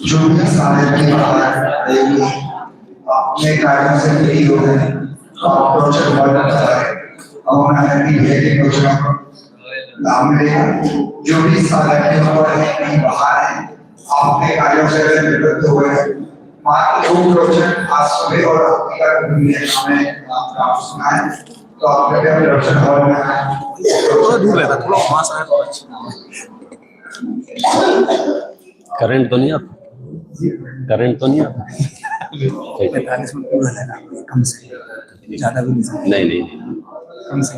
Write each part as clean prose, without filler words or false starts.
जो भी सारे के बाहर अपने कार्यों से फ्री हो गए प्रोजेक्ट वर्क कर रहे हैं और हैप्पी है कि प्रोजेक्ट नाम मिलेगा। जो भी सारे के बाहर है अपने कार्यों से निवृत्त हो गए मात्र दो प्रोजेक्ट आज सुबह और हमें आपका सुना है तो आपने भी प्रोजेक्ट हॉल में थोड़ा दूर रहता थोड़ा पास आया तो अच्छा। करंट तो नहीं आप करंट तो नहीं आप 45 मिनट पूरा लेना कम से ज्यादा भी नहीं नहीं कम से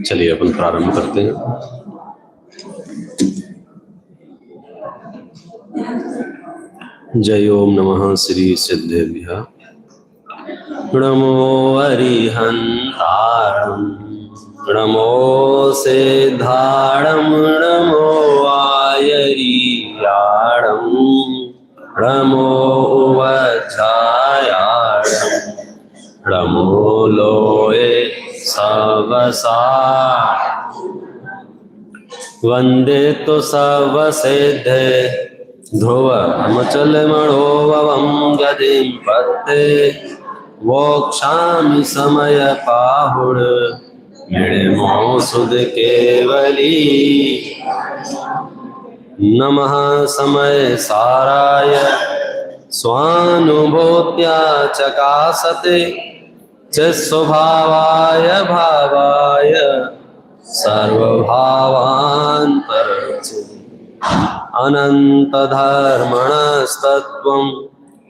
चलिए अपन प्रारंभ करते हैं। जय ओम नमः श्री सिद्धेभ्यः। नमो अरिहन्तारं नमो सिद्धारं नमो आयरीयाणं नमो वज्रायाणं नमो लोये सवसा वंदे तो सवसिद्धे ध्रुव अमचल मनोभवं गतिं पत्ते वोक्षामि समय पाहुर निर्मो सुध केवली नमः समय साराय स्वानुभूत्या चकासते चिस्वभावाय भावाय सर्वभावान्तरचे अनन्तधर्मणस्तत्त्वं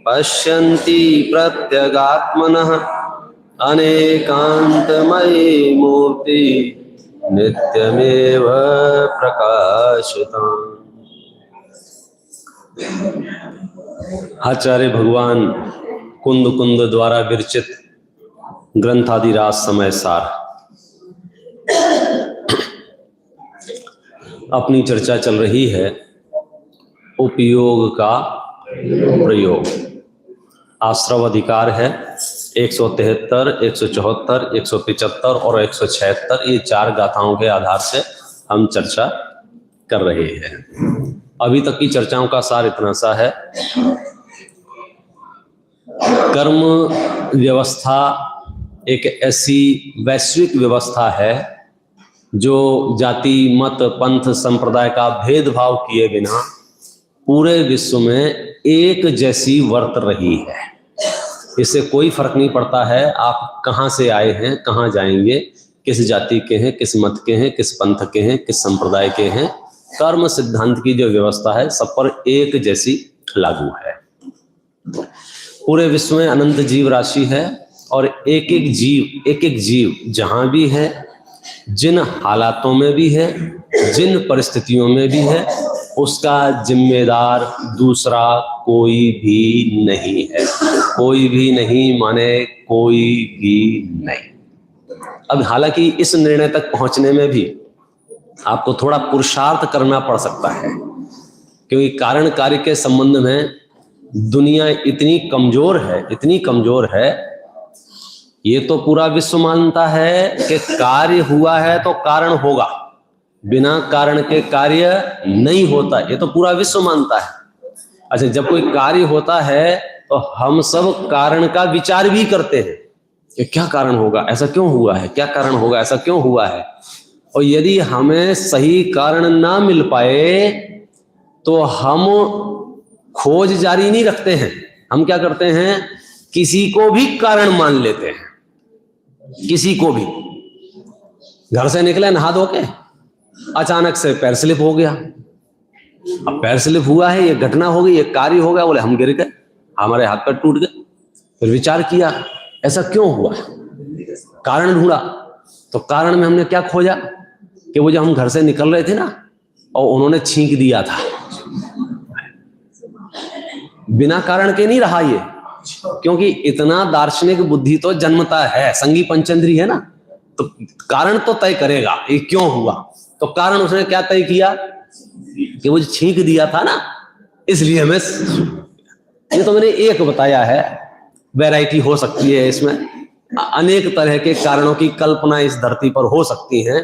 पश्यन्ति प्रत्यगात्मनः अनेकान्तमयी मूर्ति नित्यमेव प्रकाशिता। आचार्य भगवान कुंद कुंद द्वारा विरचित ग्रंथादिराज समय सार अपनी चर्चा चल रही है उपयोग का प्रयोग। आश्रव अधिकार है 173, 174, 175 और 176। ये 4 गाथाओं के आधार से हम चर्चा कर रहे हैं। अभी तक की चर्चाओं का सार इतना सा है, कर्म व्यवस्था एक ऐसी वैश्विक व्यवस्था है जो जाति मत पंथ संप्रदाय का भेदभाव किए बिना पूरे विश्व में एक जैसी वर्त रही है। इससे कोई फर्क नहीं पड़ता है आप कहाँ से आए हैं, कहाँ जाएंगे, किस जाति के हैं, किस मत के हैं, किस पंथ के हैं, किस संप्रदाय के हैं। कर्म सिद्धांत की जो व्यवस्था है सब पर एक जैसी लागू है। पूरे विश्व में अनंत जीव राशि है और एक एक जीव जहां भी है, जिन हालातों में भी है, जिन परिस्थितियों में भी है, उसका जिम्मेदार दूसरा कोई भी नहीं है। कोई भी नहीं माने कोई भी नहीं। अब हालांकि इस निर्णय तक पहुंचने में भी आपको थोड़ा पुरुषार्थ करना पड़ सकता है, क्योंकि कारण कार्य के संबंध में दुनिया इतनी कमजोर है। ये तो पूरा विश्व मानता है कि कार्य हुआ है तो कारण होगा, बिना कारण के कार्य नहीं होता, ये तो पूरा विश्व मानता है। अच्छा, जब कोई कार्य होता है तो हम सब कारण का विचार भी करते हैं कि क्या कारण होगा, ऐसा क्यों हुआ है, क्या कारण होगा, ऐसा क्यों हुआ है। और यदि हमें सही कारण ना मिल पाए तो हम खोज जारी नहीं रखते हैं। हम क्या करते हैं, किसी को भी कारण मान लेते हैं। किसी को भी, घर से निकले नहा धो के, अचानक से पैर स्लिप हो गया। अब पैर स्लिप हुआ है, ये घटना हो गई, ये कार्य हो गया, बोले हम गिर गए, हमारे हाथ पैर टूट गए। फिर विचार किया ऐसा क्यों हुआ, कारण ढूंढा। तो कारण में हमने क्या खोजा कि वो जब हम घर से निकल रहे थे ना और उन्होंने छींक दिया था, बिना कारण के नहीं रहा ये, क्योंकि इतना दार्शनिक बुद्धि तो जन्मता है, संगी पंचेंद्री है ना, तो कारण तो तय करेगा ये क्यों हुआ। तो कारण उसने क्या तय किया कि वो छींक दिया था ना, इसलिए हमें, ये तो मैंने एक बताया है, वैरायटी हो सकती है इसमें, अनेक तरह के कारणों की कल्पना इस धरती पर हो सकती है।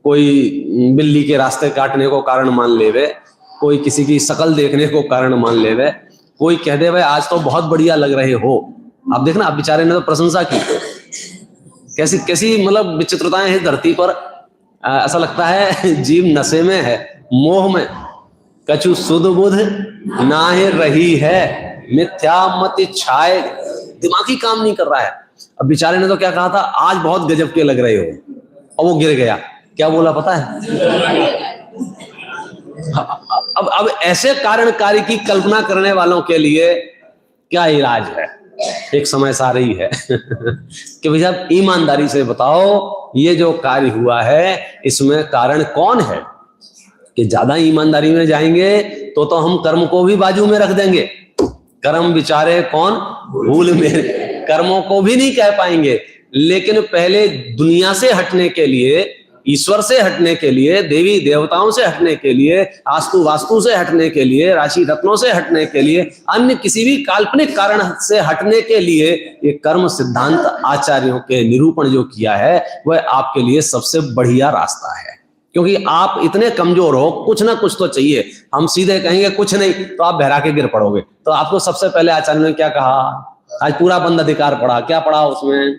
कोई बिल्ली के रास्ते काटने को कारण मान लेवे, कोई किसी की शकल देखने को कारण मान लेवे, कोई कह दे भाई आज तो बहुत बढ़िया लग रहे हो। आप देखना, आप बेचारे ने तो प्रशंसा की, कैसी कैसी मतलब विचित्रताएं हैं धरती पर। ऐसा लगता है जीव नशे में है, मोह में, कछु सुध बुध नाहे रही है, मिथ्या मति छाए, दिमागी काम नहीं कर रहा है। अब बेचारे ने तो क्या कहा था, आज बहुत गजब के लग रहे हो, और वो गिर गया। क्या बोला पता है? अब ऐसे कारण कार्य की कल्पना करने वालों के लिए क्या इलाज है? एक समय सा रही है कि भैया ईमानदारी से बताओ, ये जो कार्य हुआ है इसमें कारण कौन है? कि ज्यादा ईमानदारी में जाएंगे तो हम कर्म को भी बाजू में रख देंगे। कर्म विचारे कौन भूल मेरे, कर्मों को भी नहीं कह पाएंगे। लेकिन पहले दुनिया से हटने के लिए, ईश्वर से हटने के लिए, देवी देवताओं से हटने के लिए, आस्तु वास्तु से हटने के लिए, राशि रत्नों से हटने के लिए, अन्य किसी भी काल्पनिक कारण से हटने के लिए ये कर्म सिद्धांत आचार्यों के निरूपण जो किया है वह आपके लिए सबसे बढ़िया रास्ता है। क्योंकि आप इतने कमजोर हो, कुछ ना कुछ तो चाहिए। हम सीधे कहेंगे कुछ नहीं तो आप बहरा के गिर पड़ोगे। तो आपको सबसे पहले आचार्य ने क्या कहा, आज पूरा बंद अधिकार पढ़ा। क्या पढ़ा उसमें?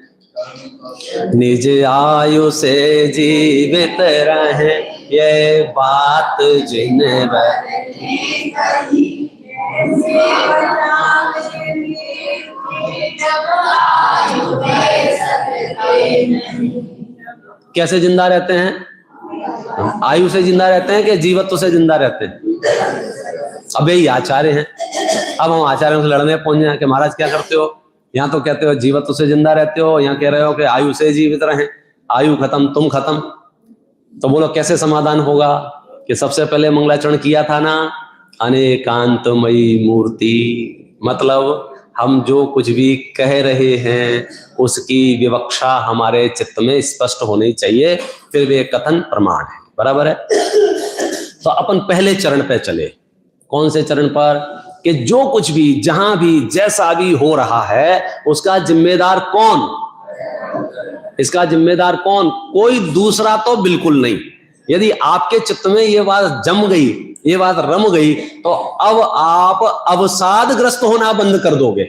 निज आयु से जीवित रहे ये बात जिन कैसे जिंदा रहते हैं? आयु से जिंदा रहते हैं कि जीवत्व से जिंदा रहते हैं? अब यही आचार्य हैं। अब हम आचार्यों से लड़ने पहुंच जाए कि महाराज क्या करते हो, यहाँ तो कहते हो जीवत्व से जिंदा रहते हो, यहाँ कह रहे हो कि आयु से जीवित रहें, आयु खत्म तुम खत्म। तो बोलो कैसे समाधान होगा? कि सबसे पहले मंगलाचरण किया था ना, अनेकांतमयी मूर्ति, मतलब हम जो कुछ भी कह रहे हैं उसकी विवक्षा हमारे चित्त में स्पष्ट होनी चाहिए, फिर वे कथन प्रमाण है। बराबर है। तो अपन पहले चरण पे चले। कौन से चरण पर? कि जो कुछ भी जहां भी जैसा भी हो रहा है उसका जिम्मेदार कौन? इसका जिम्मेदार कौन? कोई दूसरा तो बिल्कुल नहीं। यदि आपके चित्त में ये बात जम गई, ये बात रम गई, तो अब आप अवसादग्रस्त होना बंद कर दोगे।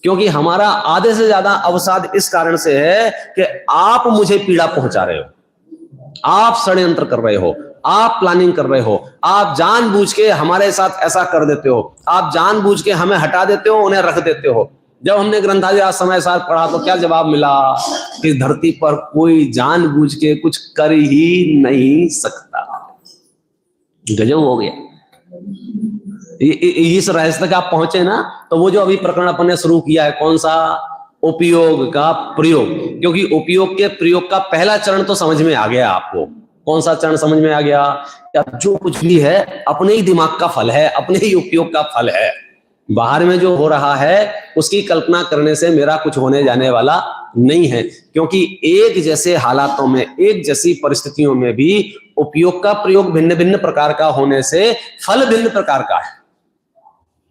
क्योंकि हमारा आधे से ज्यादा अवसाद इस कारण से है कि आप मुझे पीड़ा पहुंचा रहे हो, आप षड्यंत्र कर रहे हो, आप प्लानिंग कर रहे हो, आप जानबूझ के हमारे साथ ऐसा कर देते हो, आप जानबूझ के हमें हटा देते हो, उन्हें रख देते हो। जब हमने ग्रंथालय आज समय साथ पढ़ा तो क्या जवाब मिला? कि धरती पर कोई जानबूझ के कुछ कर ही नहीं सकता। गजब हो गया। इस रहस्य तक आप पहुंचे ना, तो वो जो अभी प्रकरण अपन ने शुरू किया है, कौन सा? उपयोग का प्रयोग। क्योंकि उपयोग के प्रयोग का पहला चरण तो समझ में आ गया आपको। कौन सा चरण समझ में आ गया? जो कुछ भी है अपने ही दिमाग का फल है, अपने ही उपयोग का फल है। बाहर में जो हो रहा है उसकी कल्पना करने से मेरा कुछ होने जाने वाला नहीं है। क्योंकि एक जैसे हालातों में, एक जैसी परिस्थितियों में भी उपयोग का प्रयोग भिन्न भिन्न प्रकार का होने से फल भिन्न प्रकार का है।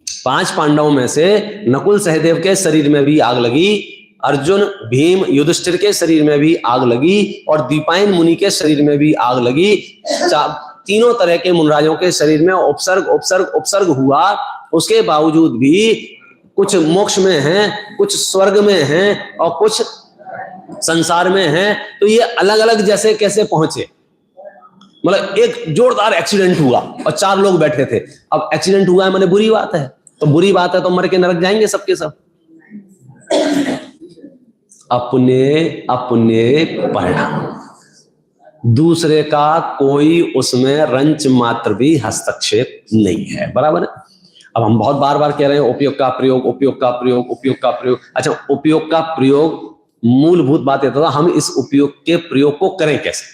5 पांडवों में से नकुल सहदेव के शरीर में भी आग लगी, अर्जुन भीम युधिष्ठिर के शरीर में भी आग लगी, और दीपायन मुनि के शरीर में भी आग लगी। तीनों तरह के मुनराजों के शरीर में उपसर्ग उपसर्ग उपसर्ग हुआ। उसके बावजूद भी कुछ मोक्ष में हैं, कुछ स्वर्ग में हैं और कुछ संसार में हैं। तो ये अलग अलग जैसे कैसे पहुंचे? मतलब एक जोरदार एक्सीडेंट हुआ और 4 लोग बैठे थे। अब एक्सीडेंट हुआ है माने बुरी बात है, तो बुरी बात है तो मर के नरक जाएंगे सबके सब। अपने अपने परिणाम, दूसरे का कोई उसमें रंच मात्र भी हस्तक्षेप नहीं है। बराबर है। अब हम बहुत बार बार कह रहे हैं उपयोग का प्रयोग, उपयोग का प्रयोग, उपयोग का प्रयोग। अच्छा, उपयोग का प्रयोग मूलभूत बात यह था, हम इस उपयोग के प्रयोग को करें कैसे?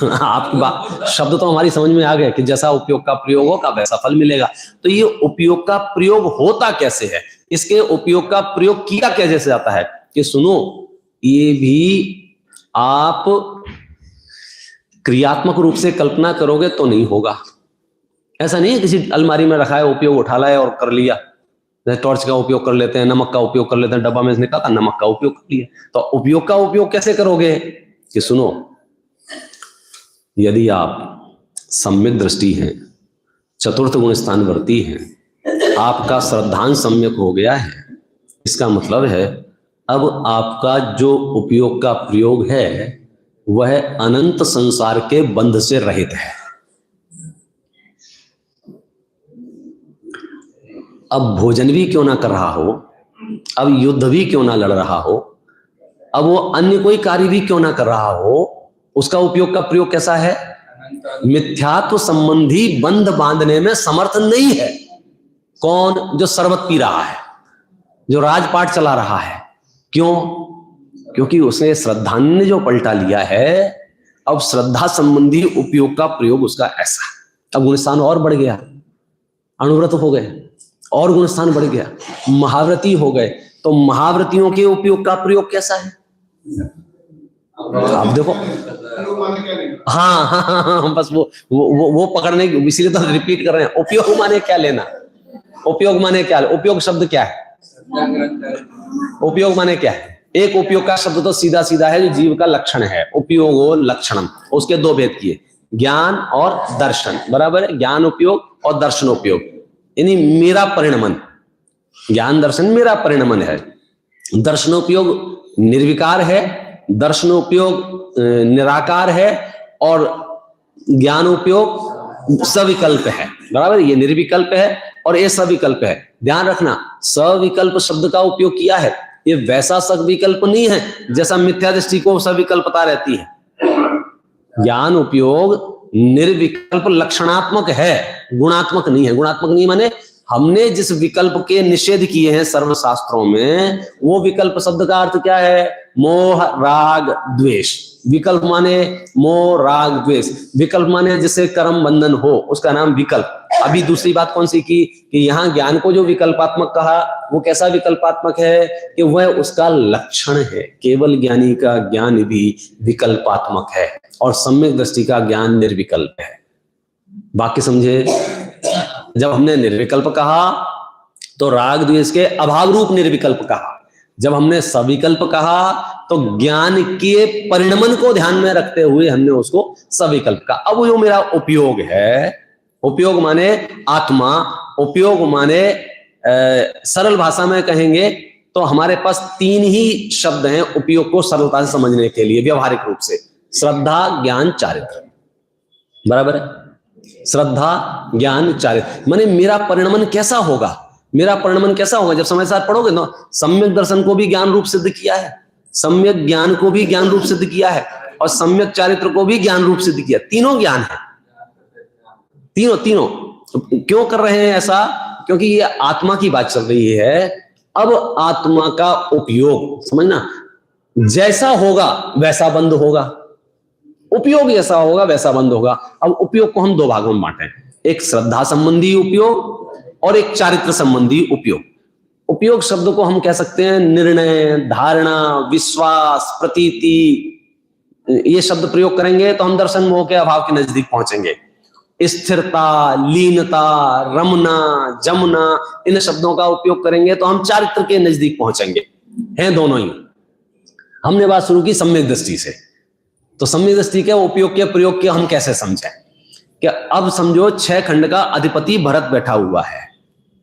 आपकी बात, शब्द तो हमारी समझ में आ गए कि जैसा उपयोग का प्रयोग होगा वैसा फल मिलेगा। तो ये उपयोग का प्रयोग होता कैसे है? इसके उपयोग का प्रयोग किया कैसे जाता है? कि सुनो, ये भी आप क्रियात्मक रूप से कल्पना करोगे तो नहीं होगा। ऐसा नहीं है किसी अलमारी में रखा है, उपयोग उठा लाया और कर लिया। टॉर्च का उपयोग कर लेते हैं, नमक का उपयोग कर लेते हैं, डब्बा में से निकाला, नमक का उपयोग कर लिया। तो उपयोग का उपयोग कैसे करोगे? कि सुनो, यदि आप सम्यक दृष्टि हैं, चतुर्थ गुण स्थानवर्ती हैं, आपका श्रद्धांश सम्यक हो गया है, इसका मतलब है अब आपका जो उपयोग का प्रयोग है वह अनंत संसार के बंध से रहित है। अब भोजन भी क्यों ना कर रहा हो, अब युद्ध भी क्यों ना लड़ रहा हो, अब वो अन्य कोई कार्य भी क्यों ना कर रहा हो, उसका उपयोग का प्रयोग कैसा है? मिथ्यात्व संबंधी बंध बांधने में समर्थ नहीं है। कौन? जो शरबत पी रहा है, जो राजपाट चला रहा है। क्यों? क्योंकि उसने श्रद्धान्य जो पलटा लिया है, अब श्रद्धा संबंधी उपयोग का प्रयोग उसका ऐसा। अब गुणस्थान और बढ़ गया, अनुव्रत हो गए और गुणस्थान बढ़ गया, महाव्रती हो गए। तो महाव्रतियों के उपयोग का प्रयोग कैसा है? आप देखो। हाँ हाँ हाँ हाँ, बस वो पकड़ने, इसीलिए तो रिपीट कर रहे हैं। उपयोग माने क्या लेना? उपयोग माने क्या? उपयोग शब्द क्या है? उपयोग माने क्या है? एक उपयोग का शब्द तो सीधा सीधा है, जो जीव का लक्षण है। उपयोगो लक्षणम, उसके 2 भेद किए, ज्ञान और दर्शन। बराबर है। ज्ञान उपयोग और दर्शन उपयोग, यानी मेरा परिणमन। ज्ञान दर्शन मेरा परिणमन है। दर्शनोपयोग निर्विकार है, दर्शनोपयोग निराकार है, और ज्ञानोपयोग सविकल्प है। बराबर, ये निर्विकल्प है और ये सविकल्प है। ध्यान रखना, सविकल्प शब्द का उपयोग किया है, ये वैसा सविकल्प नहीं है जैसा मिथ्या दृष्टि को सविकल्पता रहती है। ज्ञान उपयोग निर्विकल्प लक्षणात्मक है, गुणात्मक नहीं है। गुणात्मक नहीं माने हमने जिस विकल्प के निषेध किए हैं सर्वशास्त्रों में, वो विकल्प शब्द का अर्थ क्या है? मोह राग द्वेष। विकल्प माने मोह राग द्वेष। विकल्प माने जिससे कर्म बंधन हो, उसका नाम विकल्प। अभी दूसरी बात कौन सी की कि यहाँ ज्ञान को जो विकल्पात्मक कहा, वो कैसा विकल्पात्मक है कि वह उसका लक्षण है। केवल ज्ञानी का ज्ञान भी विकल्पात्मक है और सम्यक दृष्टि का ज्ञान निर्विकल्प है। बाकी समझे? जब हमने निर्विकल्प कहा तो राग द्वेष के अभाव रूप निर्विकल्प कहा। जब हमने सविकल्प कहा तो ज्ञान के परिणमन को ध्यान में रखते हुए हमने उसको सविकल्प कहा। अब जो मेरा उपयोग है, उपयोग माने आत्मा, उपयोग माने सरल भाषा में कहेंगे तो हमारे पास तीन ही शब्द हैं उपयोग को सरलता से समझने के लिए व्यवहारिक रूप से। श्रद्धा, ज्ञान, चारित्र। बराबर है? श्रद्धा, ज्ञान, चारित्र। माने मेरा परिणमन कैसा होगा? मेरा परिणमन कैसा होगा? जब समय साथ पढ़ोगे ना, सम्यक दर्शन को भी ज्ञान रूप सिद्ध किया है, सम्यक ज्ञान को भी ज्ञान रूप सिद्ध किया है और सम्यक चारित्र को भी ज्ञान रूप सिद्ध किया। तीनों ज्ञान है, तीनों। क्यों कर रहे हैं ऐसा? क्योंकि ये आत्मा की बात चल रही है। अब आत्मा का उपयोग समझना, जैसा होगा वैसा बंद होगा, उपयोग जैसा होगा वैसा बंद होगा। अब उपयोग को हम दो भागों में बांटे, एक श्रद्धा संबंधी उपयोग और एक चारित्र संबंधी उपयोग। उपयोग शब्द को हम कह सकते हैं निर्णय, धारणा, विश्वास, प्रतीति। ये शब्द प्रयोग करेंगे तो हम दर्शन मोह के अभाव के नजदीक पहुंचेंगे। स्थिरता, लीनता, रमना, जमना, इन शब्दों का उपयोग करेंगे तो हम चारित्र के नजदीक पहुंचेंगे। हैं दोनों ही। हमने बात शुरू की सम्यक दृष्टि से, तो सम्यक दृष्टि के उपयोग के प्रयोग के हम कैसे समझें? कि अब समझो 6 खंड का अधिपति भरत बैठा हुआ है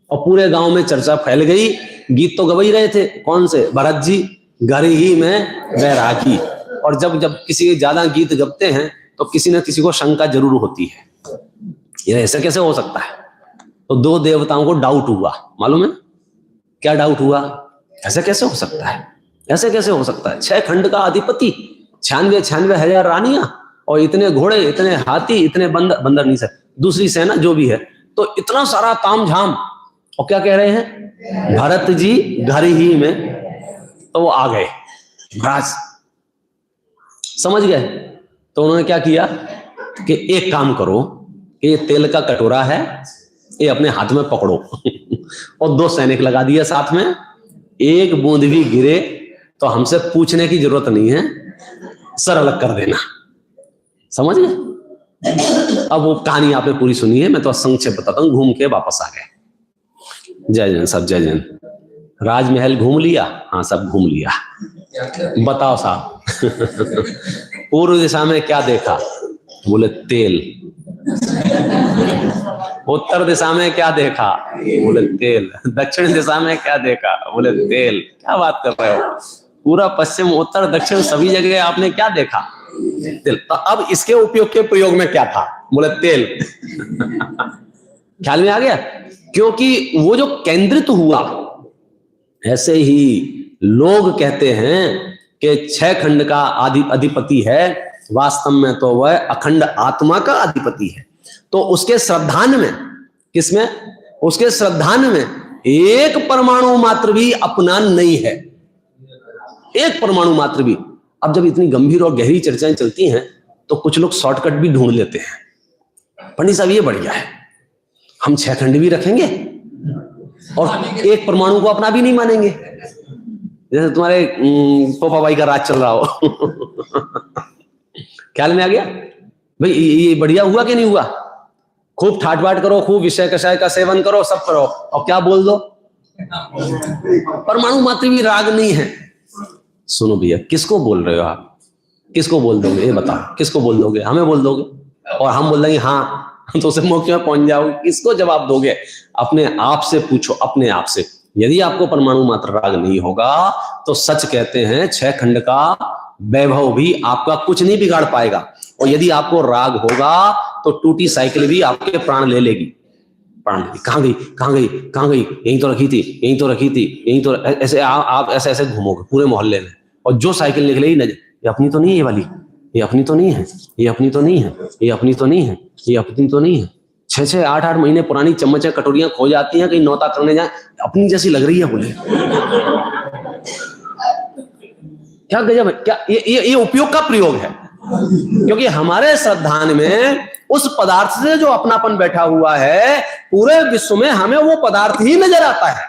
और पूरे गांव में चर्चा फैल गई। गीत तो गवा ही रहे थे, कौन से? भरत जी घर ही में बैरागी। और जब जब किसी ज्यादा गीत गबते हैं तो किसी न किसी को शंका जरूर होती है, ये ऐसा कैसे हो सकता है? तो 2 देवताओं को डाउट हुआ। मालूम है क्या डाउट हुआ? ऐसे कैसे हो सकता है? ऐसे कैसे हो सकता है? 6 खंड का अधिपति, 96 हजार रानियां और इतने घोड़े, इतने हाथी, इतने बंदर नहीं सर, दूसरी सेना जो भी है, तो इतना सारा तामझाम। और क्या कह रहे हैं? भरत जी घर ही में। तो वो आ गए, महाराज समझ गए। तो उन्होंने क्या किया कि एक काम करो कि ये तेल का कटोरा है, ये अपने हाथ में पकड़ो और 2 सैनिक लगा दिए साथ में। एक बूंद भी गिरे तो हमसे पूछने की जरूरत नहीं है, सरल कर देना। समझ गए? अब वो कहानी आपने पूरी सुनी है, मैं तो संक्षेप बताता हूं। घूम के वापस आ गए। जय जैन सब, जय जैन। राजमहल घूम लिया? हाँ सब घूम लिया। बताओ साहब पूर्व दिशा में क्या देखा? बोले तेल। उत्तर दिशा में क्या देखा? बोले तेल। दक्षिण दिशा में क्या देखा? बोले तेल। क्या बात कर रहे हो? पूरा पश्चिम उत्तर दक्षिण सभी जगह आपने क्या देखा? तेल। तो अब इसके उपयोग के प्रयोग में क्या था? बोले तेल। ख्याल में आ गया? क्योंकि वो जो केंद्रित हुआ, ऐसे ही लोग कहते हैं कि 6 खंड का अधिपति है, वास्तव में तो वह अखंड आत्मा का अधिपति है। तो उसके श्रद्धान में, किसमें? उसके श्रद्धान में एक परमाणु मात्र भी अपना नहीं है, एक परमाणु मात्र भी। अब जब इतनी गंभीर और गहरी चर्चाएं चलती हैं तो कुछ लोग शॉर्टकट भी ढूंढ लेते हैं। पंडित साहब ये बढ़िया है, हम 6 खंड भी रखेंगे और एक परमाणु को अपना भी नहीं मानेंगे, जैसे तुम्हारे पोपा भाई का राज चल रहा हो। ख्याल में आ गया भाई? ये बढ़िया हुआ कि नहीं हुआ? खूब ठाट बाट करो, खूब विषय कषाय का सेवन करो, सब करो, और क्या बोल दो? परमाणु मात्र भी राग नहीं है। सुनो भैया, किसको बोल रहे हो आप? किसको बोल दोगे? ये बताओ, किसको बोल दोगे? हमें बोल दोगे और हम बोल देंगे हाँ, तो उसे मौके में पहुंच जाओगे। किसको जवाब दोगे? अपने आप से पूछो, अपने आप से। यदि आपको परमाणु मात्र राग नहीं होगा तो सच कहते हैं 6 खंड का वैभव भी आपका कुछ नहीं बिगाड़ पाएगा। और यदि आपको राग होगा तो टूटी साइकिल भी आपके प्राण ले लेगी। प्राण ले, कहाँ गई, कहाँ गई, कहाँ गई? यहीं तो रखी थी, यहीं तो रखी थी, यहीं तो। ऐसे आप ऐसे ऐसे घूमोगे पूरे मोहल्ले में, और जो साइकिल निकलेगी नजर, ये अपनी तो नहीं है, ये वाली, ये अपनी तो नहीं है, ये अपनी तो नहीं है, ये अपनी तो नहीं है, ये अपनी तो नहीं है, 6-6, 8-8 महीने पुरानी चम्मचें कटोरियां खो जाती हैं, कहीं नौता करने जाए, अपनी जैसी लग रही है बोले। क्या गजब है, क्या ये उपयोग का प्रयोग है। क्योंकि हमारे श्रद्धान में उस पदार्थ से जो अपनापन बैठा हुआ है, पूरे विश्व में हमें वो पदार्थ ही नजर आता है,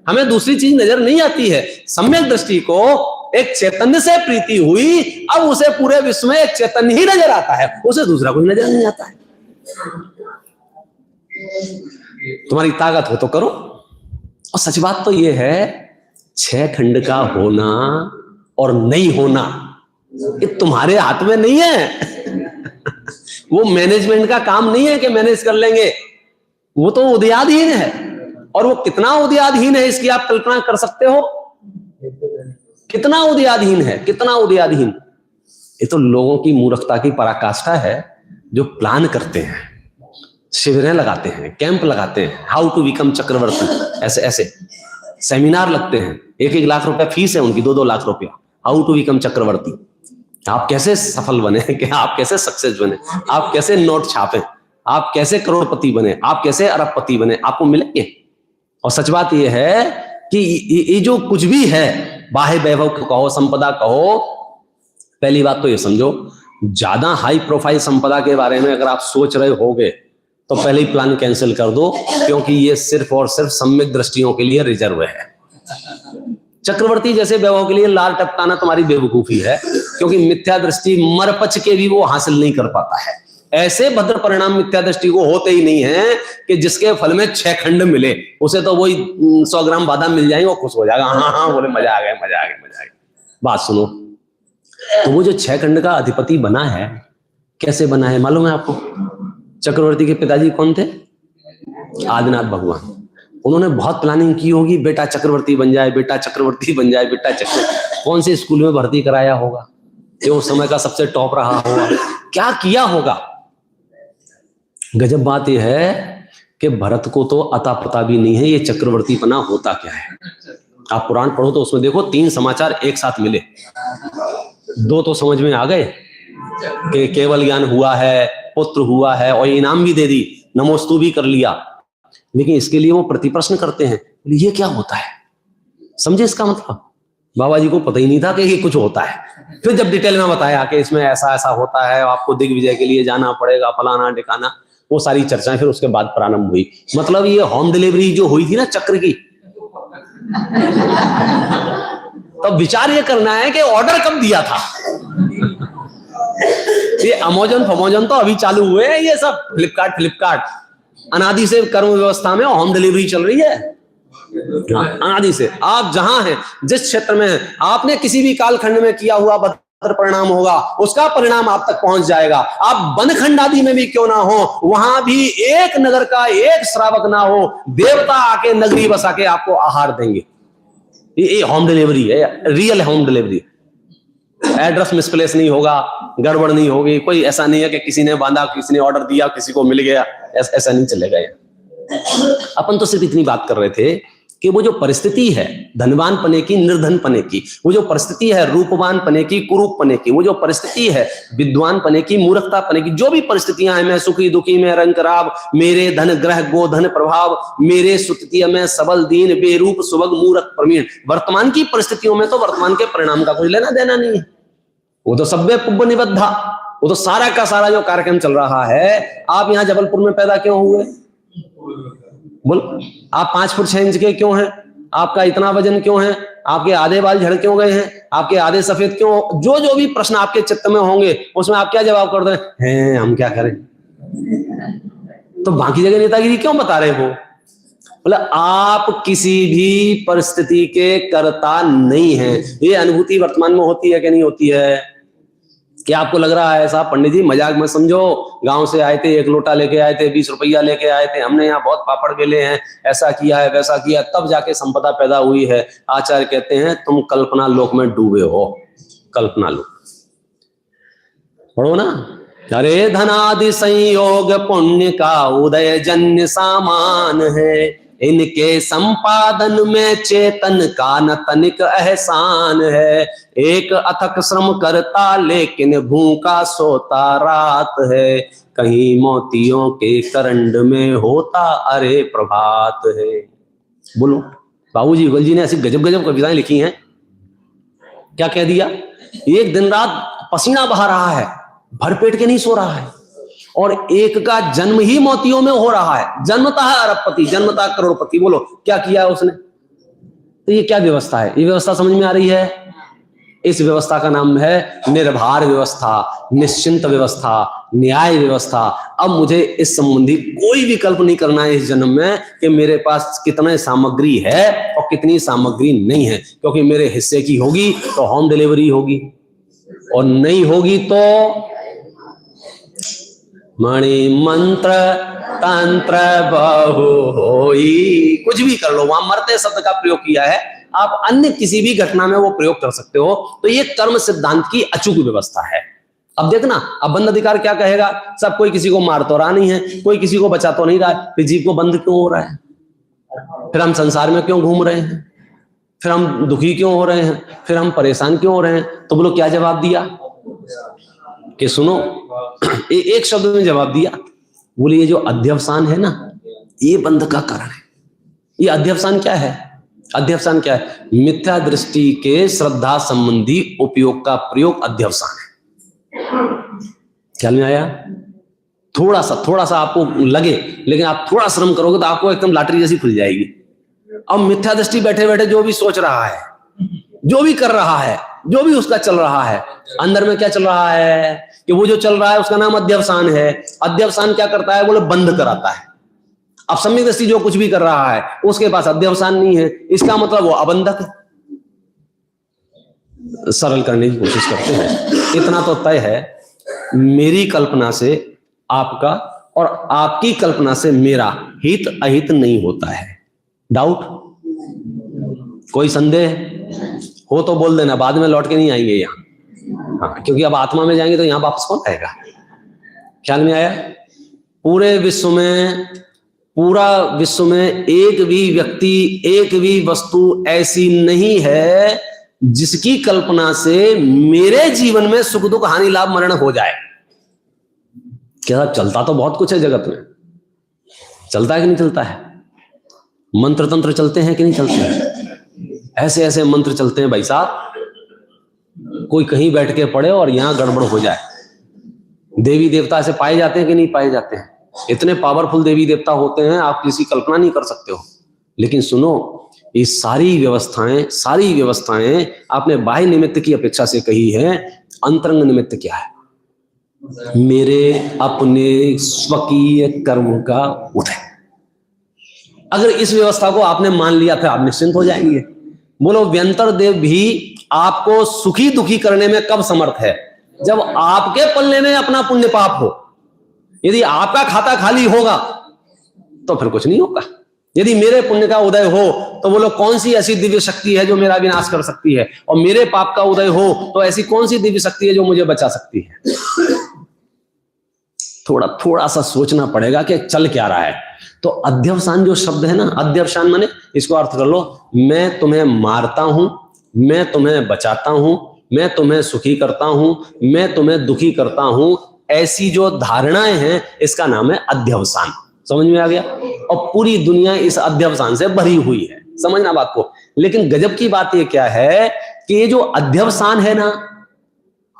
हमें दूसरी चीज नजर नहीं आती है। सम्यक दृष्टि को एक चैतन्य से प्रीति हुई, अब उसे पूरे विश्व में एक चैतन्य ही नजर आता है, उसे दूसरा कोई नजर नहीं आता है। तुम्हारी ताकत हो तो करो। और सच बात तो यह है, 6 खंड का होना और नहीं होना ये तुम्हारे हाथ में नहीं है। वो मैनेजमेंट का काम नहीं है कि मैनेज कर लेंगे, वो तो उदयाधीन है। और वो कितना उदयाधीन है इसकी आप कल्पना कर सकते हो? कितना उदयाधीन है, कितना उदयाधीन। ये तो लोगों की मूर्खता की पराकाष्ठा है जो प्लान करते हैं, शिविरें लगाते हैं, कैंप लगाते हैं, हाउ टू बिकम चक्रवर्ती, ऐसे ऐसे सेमिनार लगते हैं, 1-1 लाख रुपया फीस है उनकी, 2-2 लाख रुपया, हाउ टू बिकम चक्रवर्ती। आप कैसे सफल बने, कि आप कैसे सक्सेस बने, आप कैसे नोट छापे, आप कैसे करोड़पति बने, आप कैसे अरबपति बने, आपको मिलेंगे। और सच बात यह है कि ये जो कुछ भी है, बाह्य वैभव कहो, संपदा कहो, पहली बात तो ये समझो, ज्यादा हाई प्रोफाइल संपदा के बारे में अगर आप सोच रहे होगे तो पहले ही प्लान कैंसिल कर दो, क्योंकि ये सिर्फ और सिर्फ सम्यक दृष्टियों के लिए रिजर्व है। चक्रवर्ती जैसे वैभव के लिए लाल टपकाना तुम्हारी बेवकूफी है, क्योंकि मिथ्या दृष्टि मरपच के भी वो हासिल नहीं कर पाता है। ऐसे भद्र परिणाम मिथ्या दृष्टि को होते ही नहीं है कि जिसके फल में 6 खंड मिले, उसे तो वही 100 ग्राम बादाम मिल जाएंगे, वो खुश हो जाएगा, हाँ हाँ बोले मजा आ गया, मजा आ गया, मजा आ गया। बात सुनो, तो वो जो 6 खंड का अधिपति बना है, कैसे बना है मालूम है आपको? चक्रवर्ती के पिताजी कौन थे? आदिनाथ भगवान। उन्होंने बहुत प्लानिंग की होगी, बेटा चक्रवर्ती बन जाए, बेटा चक्रवर्ती बन जाए, बेटा चक्रवर्ती। कौन से स्कूल में भर्ती कराया होगा जो उस समय का सबसे टॉप रहा होगा, क्या किया होगा। गजब बात यह है कि भरत को तो अता पता भी नहीं है ये चक्रवर्ती पना होता क्या है। आप पुराण पढ़ो तो उसमें देखो 3 समाचार एक साथ मिले, 2 तो समझ में आ गए कि केवल ज्ञान हुआ है, पुत्र हुआ है, और इनाम भी दे दी, नमोस्तु भी कर लिया। लेकिन इसके लिए वो प्रतिप्रश्न करते हैं, ये क्या होता है, समझे इसका मतलब? बाबा जी को पता ही नहीं था कि ये कुछ होता है। फिर जब डिटेल में बताया कि इसमें ऐसा ऐसा होता है, आपको दिग्विजय के लिए जाना पड़ेगा, फलाना ठिकाना, वो सारी चर्चाएं फिर उसके बाद प्रारंभ हुई। मतलब ये होम डिलीवरी जो हुई थी ना चक्र की, तो विचार ये करना है कि ऑर्डर कब दिया था। ये अमेज़न तो अभी चालू हुए हैं, ये सब फ्लिपकार्ट अनादि से कर्म व्यवस्था में होम डिलीवरी चल रही है। अनादि से आप जहां हैं, जिस क्षेत्र में हैं, आपने किसी भी कालखंड में किया हुआ भद्र परिणाम होगा, उसका परिणाम आप तक पहुंच जाएगा। आप बनखंड आदि में भी क्यों ना हो, वहां भी एक नगर का एक श्रावक ना हो, देवता आके नगरी बसा के आपको आहार देंगे। ये होम डिलीवरी है, real home delivery. Address misplace नहीं होगा, गड़बड़ नहीं होगी, कोई ऐसा नहीं है कि किसी ने बांधा, किसी ने ऑर्डर दिया, किसी को मिल गया, ऐसा नहीं चलेगा। अपन तो सिर्फ इतनी बात कर रहे थे कि वो जो परिस्थिति है धनवान पने की, निर्धन पने की, वो जो परिस्थिति है रूपवान पने की, कुरूप पने की, वो जो परिस्थिति है विद्वान पने की, मूर्खता पने की, जो भी परिस्थितियां हैं, मैं सुखी दुखी में रंग राब, मेरे धन ग्रह गोधन प्रभाव, मेरे सुततीय में सबल दीन, बेरूप सुबग मूर्ख प्रवीण, वर्तमान की परिस्थितियों में तो वर्तमान के परिणाम का कोई लेना देना नहीं है। वो तो सभ्य पुब्ब निबद्धा, वो तो सारा का सारा जो कार्यक्रम चल रहा है। आप यहाँ जबलपुर में पैदा क्यों हुए? बोल, आप 5 फुट 6 इंच के क्यों हैं? आपका इतना वजन क्यों है? आपके आधे बाल झड़ क्यों गए हैं? आपके आधे सफेद क्यों? जो भी प्रश्न आपके चित्त में होंगे उसमें आप क्या जवाब कर दें? हैं हम क्या करें? तो बाकी जगह नेतागिरी क्यों बता रहे हो? मतलब आप किसी भी परिस्थिति के कर्ता नहीं हैं। ये अनुभूति वर्तमान में होती है कि नहीं होती है? क्या आपको लग रहा है ऐसा? पंडित जी मजाक मत समझो, गांव से आए थे, 1 लोटा लेके आए थे, 20 रुपया लेके आए थे, हमने यहाँ बहुत पापड़ बेले हैं, ऐसा किया है, वैसा किया, तब जाके संपदा पैदा हुई है। आचार्य कहते हैं तुम कल्पना लोक में डूबे हो। कल्पना लोक पढ़ो ना। अरे धनादि संयोग पुण्य का उदय जन्य सामान है, इनके संपादन में चेतन का न तनिक एहसान है। एक अथक श्रम करता लेकिन भूखा सोता रात है। कहीं मोतियों के करंड में होता अरे प्रभात है। बोलो, बाबूजी इकबाल जी ने ऐसी गजब गजब कविताएं लिखी हैं। क्या कह दिया, एक दिन रात पसीना बहा रहा है, भरपेट के नहीं सो रहा है, और एक का जन्म ही मोतियों में हो रहा है। जन्मता है अरबपति, जन्मता करोड़पति। बोलो क्या किया है उसने? तो ये क्या व्यवस्था है? ये व्यवस्था समझ में आ रही है? इस व्यवस्था का नाम है निर्भर व्यवस्था, निश्चिंत व्यवस्था, न्याय व्यवस्था। अब मुझे इस संबंधी कोई विकल्प नहीं करना है इस जन्म में कि मेरे पास कितने सामग्री है और कितनी सामग्री नहीं है, क्योंकि मेरे हिस्से की होगी तो होम डिलीवरी होगी, और नहीं होगी तो मणि मंत्र तंत्र बहु होई। कुछ भी कर लो, वहां मरते शब्द का प्रयोग किया है, आप अन्य किसी भी घटना में वो प्रयोग कर सकते हो। तो ये कर्म सिद्धांत की अचूक व्यवस्था है। अब देखना, अब बंद अधिकार क्या कहेगा? सब कोई किसी को मार तो रहा नहीं है, कोई किसी को बचा तो नहीं रहा है, फिर जीव को बंद क्यों हो रहा है? फिर हम संसार में क्यों घूम रहे हैं? फिर हम दुखी क्यों हो रहे हैं? फिर हम परेशान क्यों हो रहे हैं? तो बोलो क्या जवाब दिया कि सुनो, एक शब्द में जवाब दिया। बोले ये जो अध्यवसान है ना, ये बंध का कारण है। ये अध्यवसान क्या है? अध्यवसान क्या है? मिथ्या दृष्टि के श्रद्धा संबंधी उपयोग का प्रयोग अध्यवसान है। ख्याल में आया? थोड़ा सा आपको लगे, लेकिन आप थोड़ा श्रम करोगे तो आपको एकदम लॉटरी जैसी खुल जाएगी। अब मिथ्या दृष्टि बैठे बैठे जो भी सोच रहा है, जो भी कर रहा है, जो भी उसका चल रहा है, अंदर में क्या चल रहा है कि वो जो चल रहा है उसका नाम अध्यवसान है। अध्यवसान क्या करता है? बोले बंद कराता है। अब सम्यक दृष्टि जो कुछ भी कर रहा है उसके पास अध्यवसान नहीं है, इसका मतलब वो अबंधक है। सरल करने की कोशिश करते हैं। इतना तो तय है, मेरी कल्पना से आपका और आपकी कल्पना से मेरा हित अहित नहीं होता है। डाउट? कोई संदेह हो तो बोल देना, बाद में लौट के नहीं आएंगे यहाँ। हाँ, क्योंकि अब आत्मा में जाएंगे तो यहां वापस कौन आएगा? ख्याल में आया? पूरे विश्व में, पूरा विश्व में एक भी व्यक्ति, एक भी वस्तु ऐसी नहीं है जिसकी कल्पना से मेरे जीवन में सुख दुख हानि लाभ मरण हो जाए। क्या चलता तो बहुत कुछ है जगत में, चलता है कि नहीं चलता है? मंत्र तंत्र चलते हैं कि नहीं चलते हैं? ऐसे ऐसे मंत्र चलते हैं भाई साहब, कोई कहीं बैठ के पढ़े और यहां गड़बड़ हो जाए। देवी देवता ऐसे पाए जाते हैं कि नहीं पाए जाते हैं? इतने पावरफुल देवी देवता होते हैं, आप किसी कल्पना नहीं कर सकते हो। लेकिन सुनो, ये सारी व्यवस्थाएं आपने बाह्य निमित्त की अपेक्षा से कही है। अंतरंग निमित्त क्या है? मेरे अपने स्वकीय कर्म का उदय। अगर इस व्यवस्था को आपने मान लिया फिर आप निश्चिंत हो जाएंगे। बोलो, व्यंतर देव भी आपको सुखी दुखी करने में कब समर्थ है? जब आपके पल्ले में अपना पुण्य पाप हो। यदि आपका खाता खाली होगा तो फिर कुछ नहीं होगा। यदि मेरे पुण्य का उदय हो तो बोलो कौन सी ऐसी दिव्य शक्ति है जो मेरा विनाश कर सकती है, और मेरे पाप का उदय हो तो ऐसी कौन सी दिव्य शक्ति है जो मुझे बचा सकती है? थोड़ा सा सोचना पड़ेगा कि चल क्या रहा है। तो अध्यवसान जो शब्द है ना, अध्यवसान माने, इसको अर्थ कर लो, मैं तुम्हें मारता हूं, मैं तुम्हें बचाता हूं, मैं तुम्हें सुखी करता हूं, मैं तुम्हें दुखी करता हूं, ऐसी जो धारणाएं हैं इसका नाम है अध्यवसान। समझ में आ गया? और पूरी दुनिया इस अध्यवसान से भरी हुई है, समझना बात को। लेकिन गजब की बात ये क्या है कि ये जो अध्यवसान है ना,